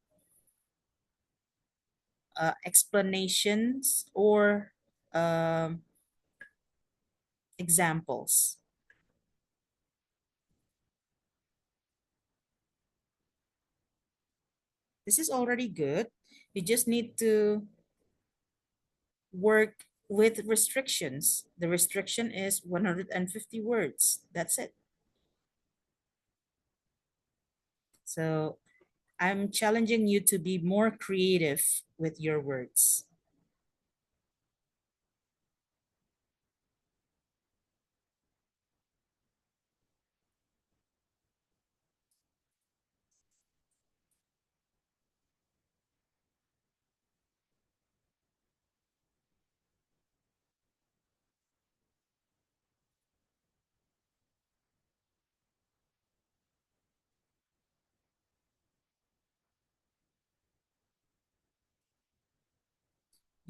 explanations or um, examples. This is already good. You just need to work with restrictions. The restriction is 150 words. That's it. So I'm challenging you to be more creative with your words.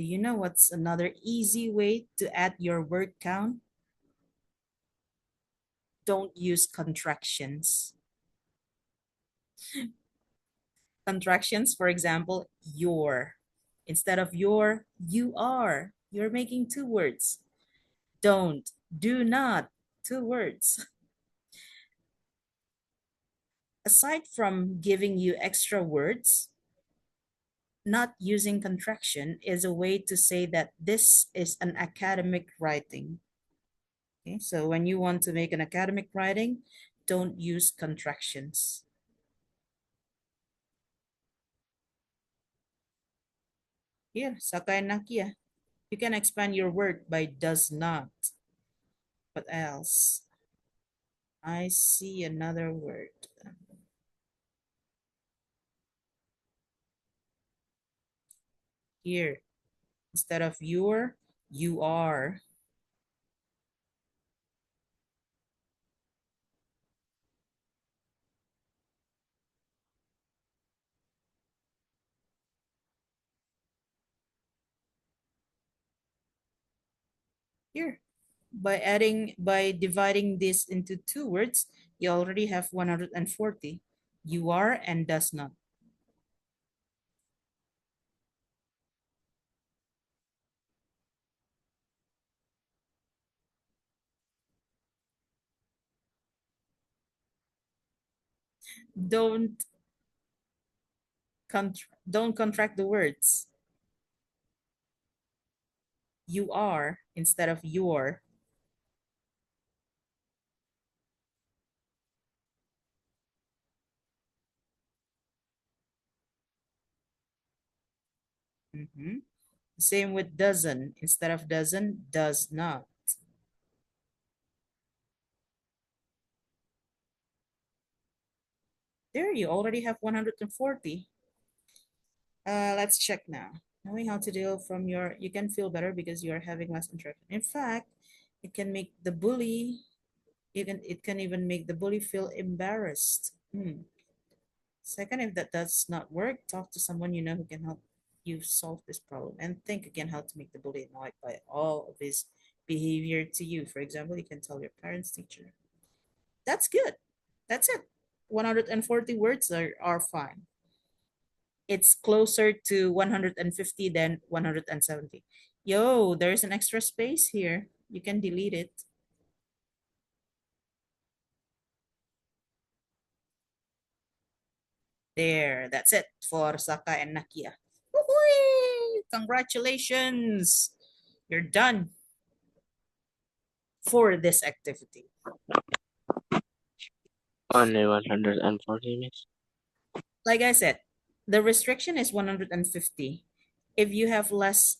Do you know what's another easy way to add your word count? Don't use contractions. Contractions, for example, your. Instead of your, you are. You're making two words. Don't, do not, two words. Aside from giving you extra words, not using contraction is a way to say that this is an academic writing. Okay, so when you want to make an academic writing, don't use contractions. Here, sakay na kia. You can expand your word by does not. What else? I see another word. Here, instead of your, you are. Here, by dividing this into two words, you already have 140. You are and does not. Don't don't contract the words. You are instead of your. Mhm. Same with doesn't. Instead of doesn't, does not. There, you already have 140. Let's check now. Knowing how to deal from your, you can feel better because you are having less interaction. In fact, it can make the bully, it can even make the bully feel embarrassed. Second, if that does not work, talk to someone you know who can help you solve this problem and think again how to make the bully annoyed by all of his behavior to you. For example, you can tell your parents, teacher. That's good. That's it. 140 words are fine. It's closer to 150 than 170. Yo, there's an extra space here. You can delete it. There, that's it for Saka and Nakia. Woohoo! Congratulations! You're done for this activity. Only 140 minutes. Like I said, the restriction is 150. If you have less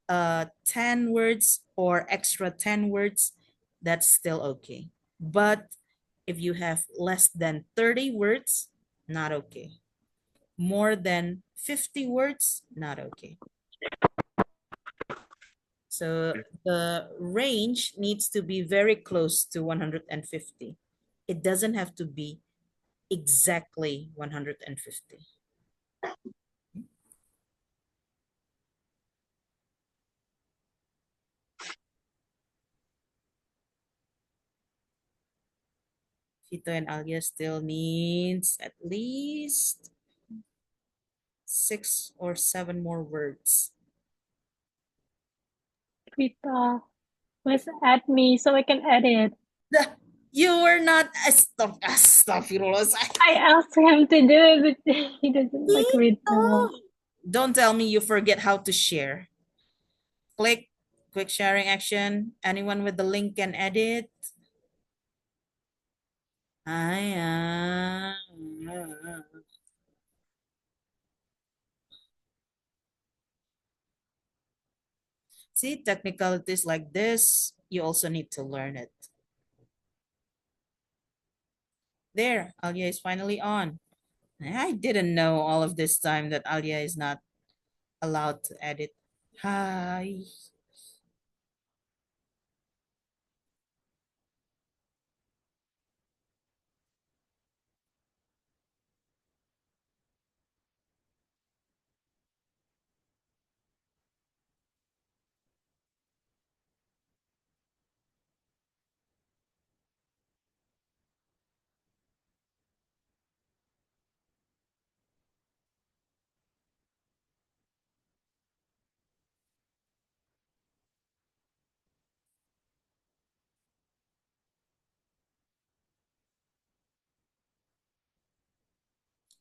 10 words or extra 10 words, that's still okay. But if you have less than 30 words, not okay. More than 50 words, not okay. So the range needs to be very close to 150. It doesn't have to be exactly 150. Fito and Alia still needs at least 6 or 7 more words. Rita, please add me so I can edit. You were not astaghfirullah. I asked him to do it, but he doesn't like read Oh, them. don't tell me you forget how to share. Click quick sharing action. Anyone with the link can edit. Ah, yeah. See, technicalities like this, you also need to learn it. There, Alia is finally on. I didn't know all of this time that Alia is not allowed to edit. Hi.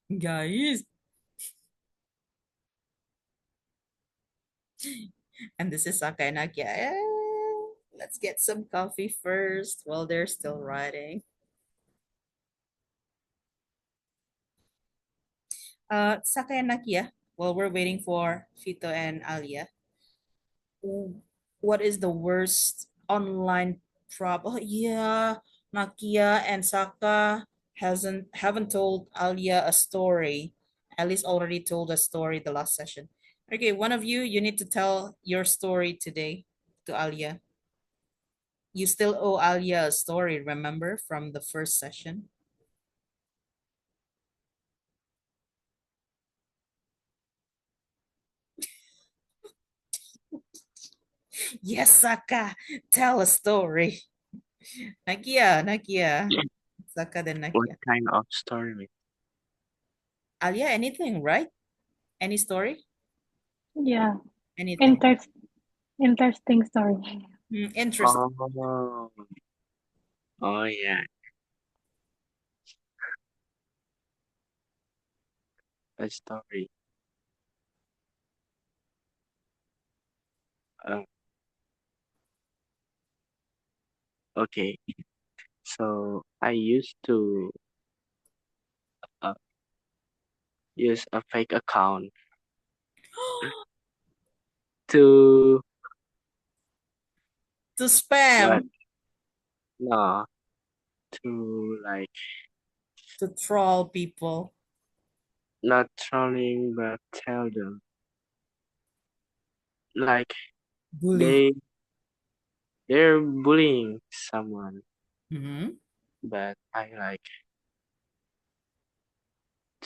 Guys. And this is Saka and Akia. Let's get some coffee first while they're still writing. Saka and Nakia, while we're waiting for Fito and Alia, what is the worst online problem? Oh, yeah, Nakia and Saka haven't told Alia a story. Alice already told a story the last session. Okay, one of you, you need to tell your story today to Alia. You still owe Alia a story, remember, from the first session? Yes, Saka, tell a story. Nakia. Saka then What Nakia. kind of story? Alia, anything, right? Any story? Yeah, Anything. inter interesting story. Interesting. Oh, oh yeah, a story. Uh, okay. So I used to uh, use a fake account to To what? spam, No, to like to troll people, not trolling, but tell them like bully. they they're bullying someone, Mm-hmm. but I like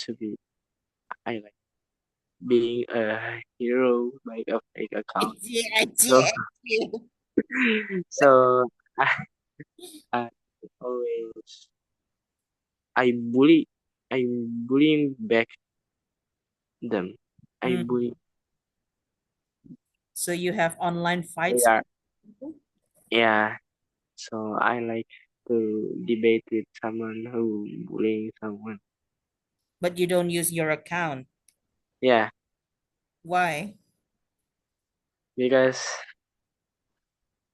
to be I like being a hero by a fake account. So so I, I always I bully I bullying back them. I Mm. bully So you have online fights yeah with people, yeah. So I like to debate with someone who bullying someone. but you don't use your account. Yeah, Why? because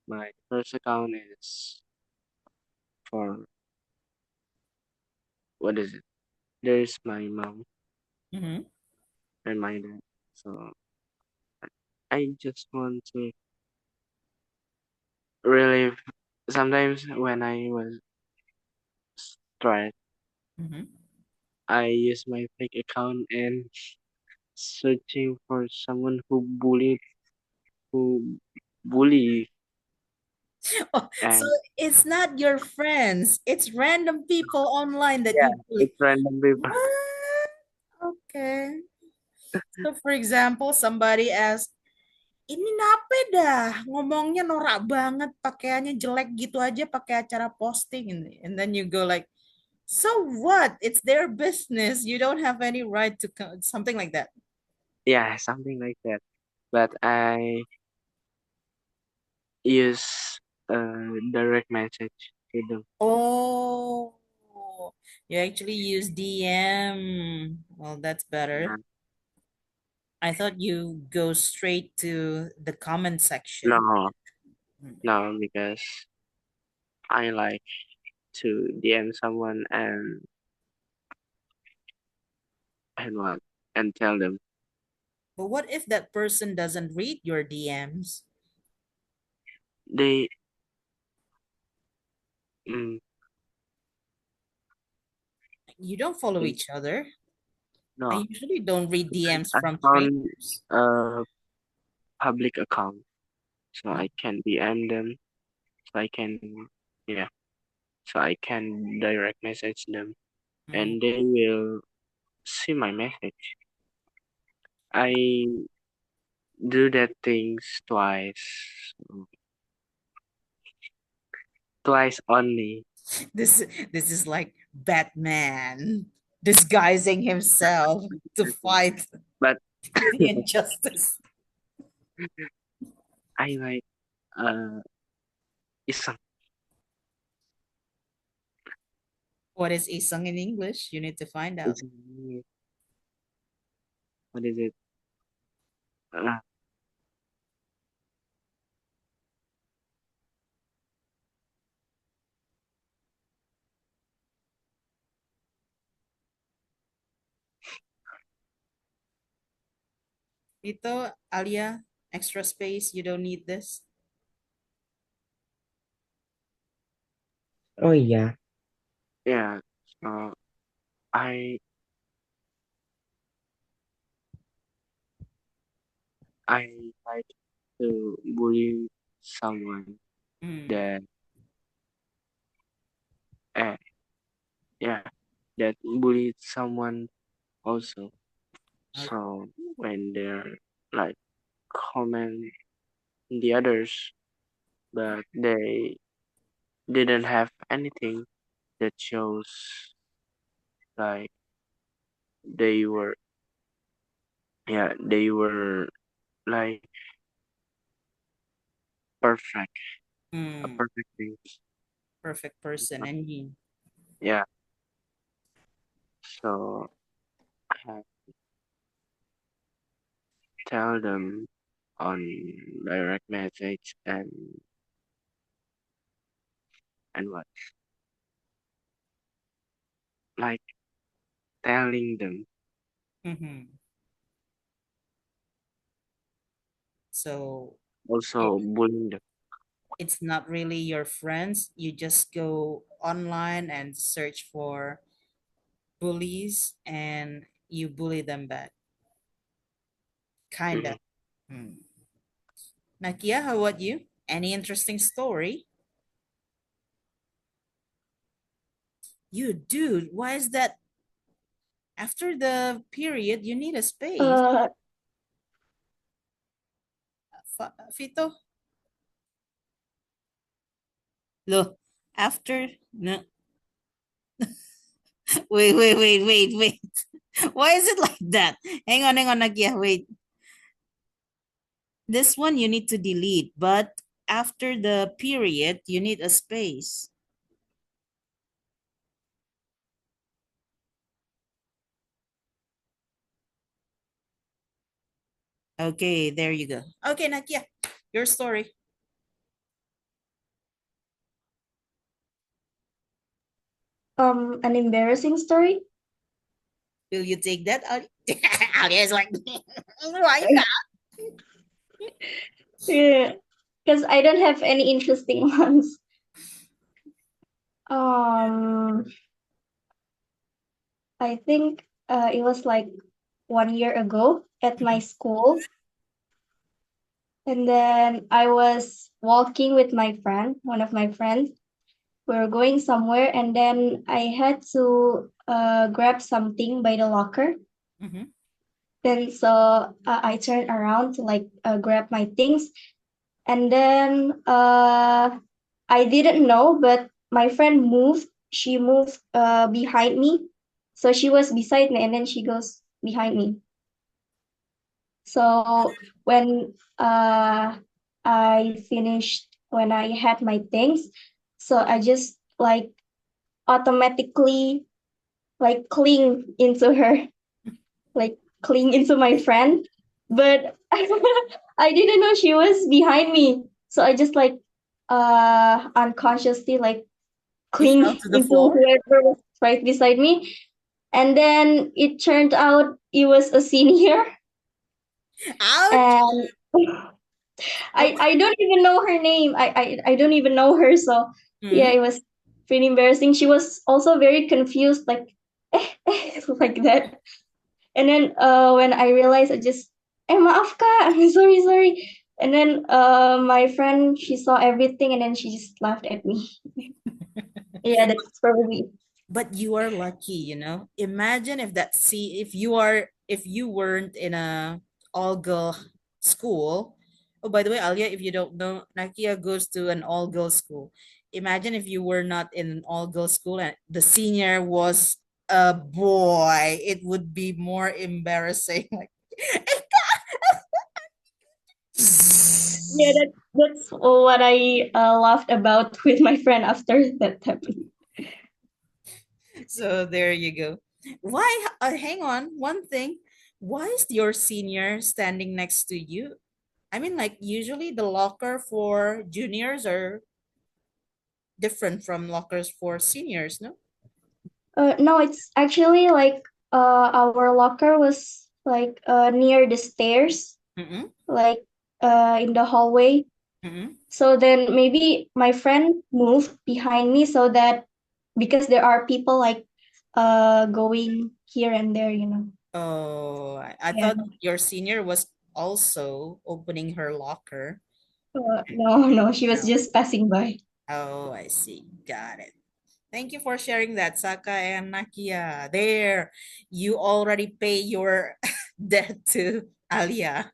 my first account is for what is it? There's my mom Mm-hmm. and my dad. So I just want to relieve. Sometimes when I was stressed, Mm-hmm. I use my fake account and searching for someone who bully Oh, so and it's not your friends, it's random people online that yeah, you bully. it's random people. What? Okay. So for example, somebody asks, ini nape dah ngomongnya norak banget pakaiannya jelek gitu aja pakai acara posting and then you go like so what, it's their business, you don't have any right to something like that. yeah, something like that. But I use direct message to them. Oh, you actually use DM. Well, that's better. Yeah. I thought you go straight to the comment section. No, Hmm. no, because I like to DM someone and what and tell them But what if that person doesn't read your DMs? they mm, You don't follow they- each other. I no, usually don't read because DMs I from found strangers. a public account, so I can DM them. So I can yeah, so I can direct message them, Mm. and they will see my message. I do that things twice, twice only. This this is like Batman disguising himself to fight But the injustice. I like isang What is isang in English? You need to find out. isang what is it? Uh, Ito, Alia, extra space. You don't need this. Oh yeah. yeah. So I I like to bully someone Mm. that uh, yeah that bullied someone also. Okay. So when they're like comment the others, but they didn't have anything that shows like they were they were like perfect a Mm. perfect thing. Perfect person. And you. Yeah, so I tell them on direct message and what like telling them, Mm-hmm. So it, also bullying them. it's not really your friends. You just go online and search for bullies and you bully them back. Kinda. Mhm. Hmm. Nakia, how about you? Any interesting story? You dude, why is that after the period you need a space? Uh, Fito? Look, after no wait. Why is it like that? Hang on, Nakia, wait. This one you need to delete, but after the period you need a space. Okay, there you go. Okay, Nakia, your story. an embarrassing story. Will you take that? Ali is like, why not? Yeah, because I don't have any interesting ones. Um, I think it was like 1 year ago at my school, and then I was walking with my friend, one of my friends. We were going somewhere, and then I had to grab something by the locker. Mhm. Then so I turned around to like grab my things, and then I didn't know, but my friend moved. She moved behind me, so she was beside me, and then she goes behind me. So when I had my things, so I just like automatically like cling into her, like cling into my friend. But I didn't know she was behind me. So I just like unconsciously like You fell cling to the into floor? whoever was right beside me. And then it turned out it was a senior. Ouch! And Oh, I don't even know her name. I don't even know her. So yeah, mm, it was pretty embarrassing. She was also very confused, like like that. And then when I realized, I just maaf kak, I'm sorry, sorry. And then my friend, she saw everything and then she just laughed at me. Yeah, that's probably. but you are lucky, you know. Imagine if that see if you weren't in a all girl school. Oh, by the way, Alia, if you don't know, Nakia goes to an all girl school. Imagine if you were not in an all girl school and the senior was a boy. It would be more embarrassing. Like, Yeah, that's what I laughed about with my friend after that happened. so there you go. Why? Hang on. One thing. Why is your senior standing next to you? I mean, like usually the locker for juniors are different from lockers for seniors, no? No, it's actually like our locker was like near the stairs, Mm-mm, like in the hallway. mm-mm. So then maybe my friend moved behind me so that because there are people like going here and there, you know. Oh, I Yeah. thought your senior was also opening her locker. No, no, she was No. just passing by. Oh, I see. Got it. Thank you for sharing that, Saka and Nakia. There, you already pay your debt to Alia.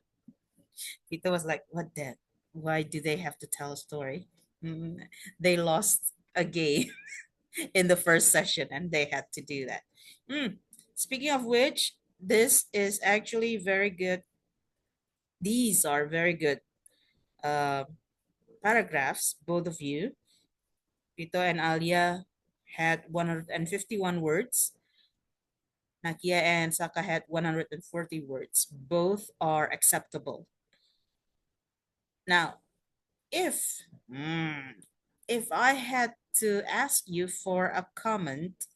Tito was like, what debt? Why do they have to tell a story? Mm, they lost a game in the first session and they had to do that. Mm. Speaking of which, this is actually very good. These are very good uh, paragraphs, both of you. Pito and Alia had 151 words. Nakia and Saka had 140 words. Both are acceptable. Now, if if I had to ask you for a comment,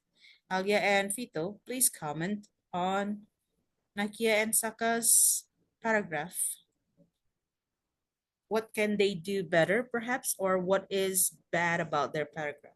Alia and Fito, please comment on Nakia and Saka's paragraph. What can they do better, perhaps, or what is bad about their paragraph?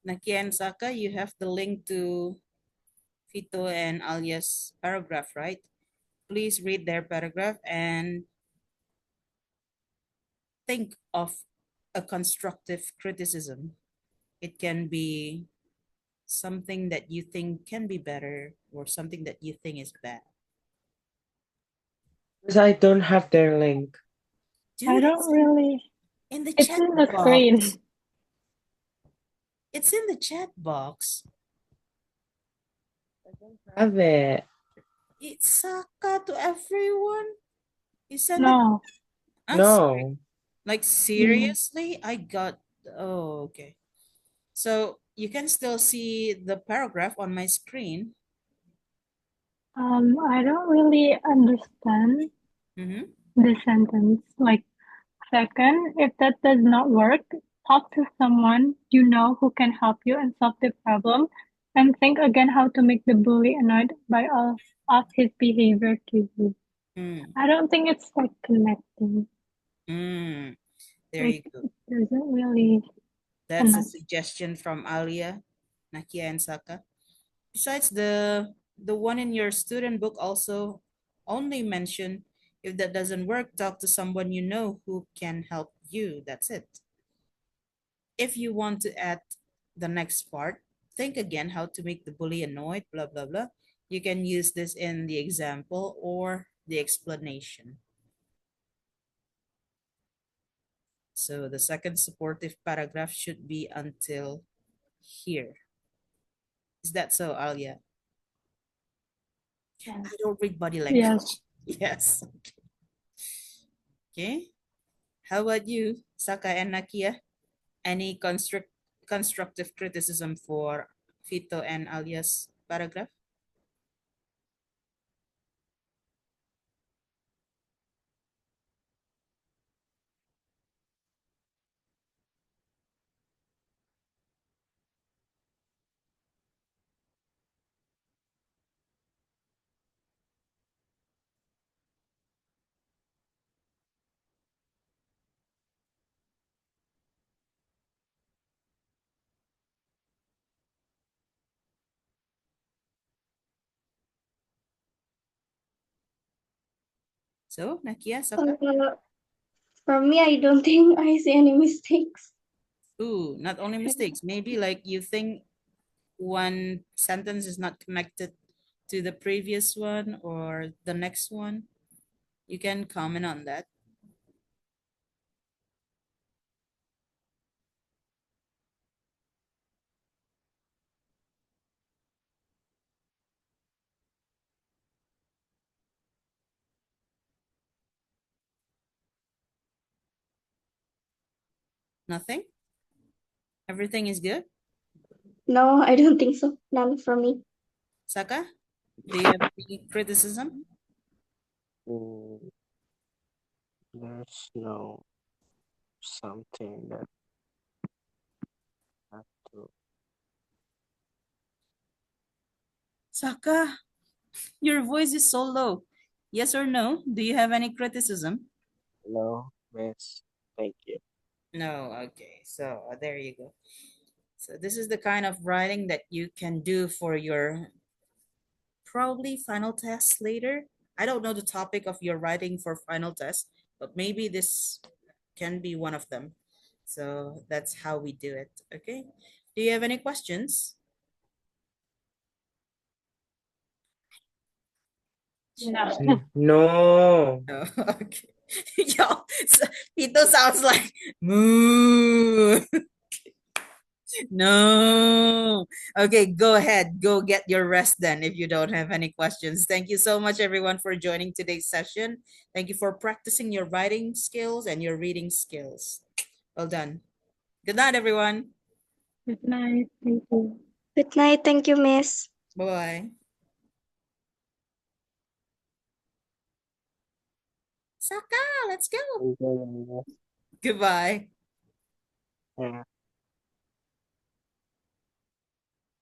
Nakia and Saka, you have the link to Fito and Alia's paragraph, right? Please read their paragraph and think of a constructive criticism. It can be something that you think can be better or something that you think is bad. Because I don't have their link. I Dude, don't really. in the It's chat in the screen. box. It's in the chat box. Have it. It's Saka to everyone. You send it. No. I'm sorry. No. Like Mm. seriously, I got. Oh, okay. So you can still see the paragraph on my screen. I don't really understand Mm-hmm. this sentence. Like, second, if that does not work, talk to someone you know who can help you and solve the problem, and think again how to make the bully annoyed by all of his behavior to you. Mm. I don't think it's like connecting. Mm, there Like you go. it doesn't really That's a connect. suggestion from Alia, Nakia, and Saka. Besides, the one in your student book also only mention if that doesn't work, talk to someone you know who can help you. That's it. If you want to add the next part, think again how to make the bully annoyed, blah blah blah. You can use this in the example or the explanation. So the second supportive paragraph should be until here. Is that so, Alia? Yes. I don't read body Yes. language. Yes. Okay. How about you, Saka and Nakia? Any constructive criticism for Fito and Alia's paragraph? So, Nakia, Saka? Uh, for me, I don't think I see any mistakes. Ooh, not only mistakes. Maybe like you think one sentence is not connected to the previous one or the next one. You can comment on that. Nothing? Everything is good? No, I don't think so. None from me. Saka, do you have any criticism? Mm, there's no something that have to Saka, your voice is so low. Yes or no? Do you have any criticism? know, miss. Thank you. No, okay. So there you go. So this is the kind of writing that you can do for your probably final test later. I don't know the topic of your writing for final test, but maybe this can be one of them. So that's how we do it. Okay. Do you have any questions? No. No. No. Okay. Yo, Tito sounds like moo. No. Okay, go ahead. Go get your rest then if you don't have any questions. Thank you so much, everyone, for joining today's session. Thank you for practicing your writing skills and your reading skills. Well done. Good night, everyone. Good night. Thank you. Good night. Thank you, Miss. Bye bye. Saka, let's go. Enjoy your rest. Goodbye. Yeah.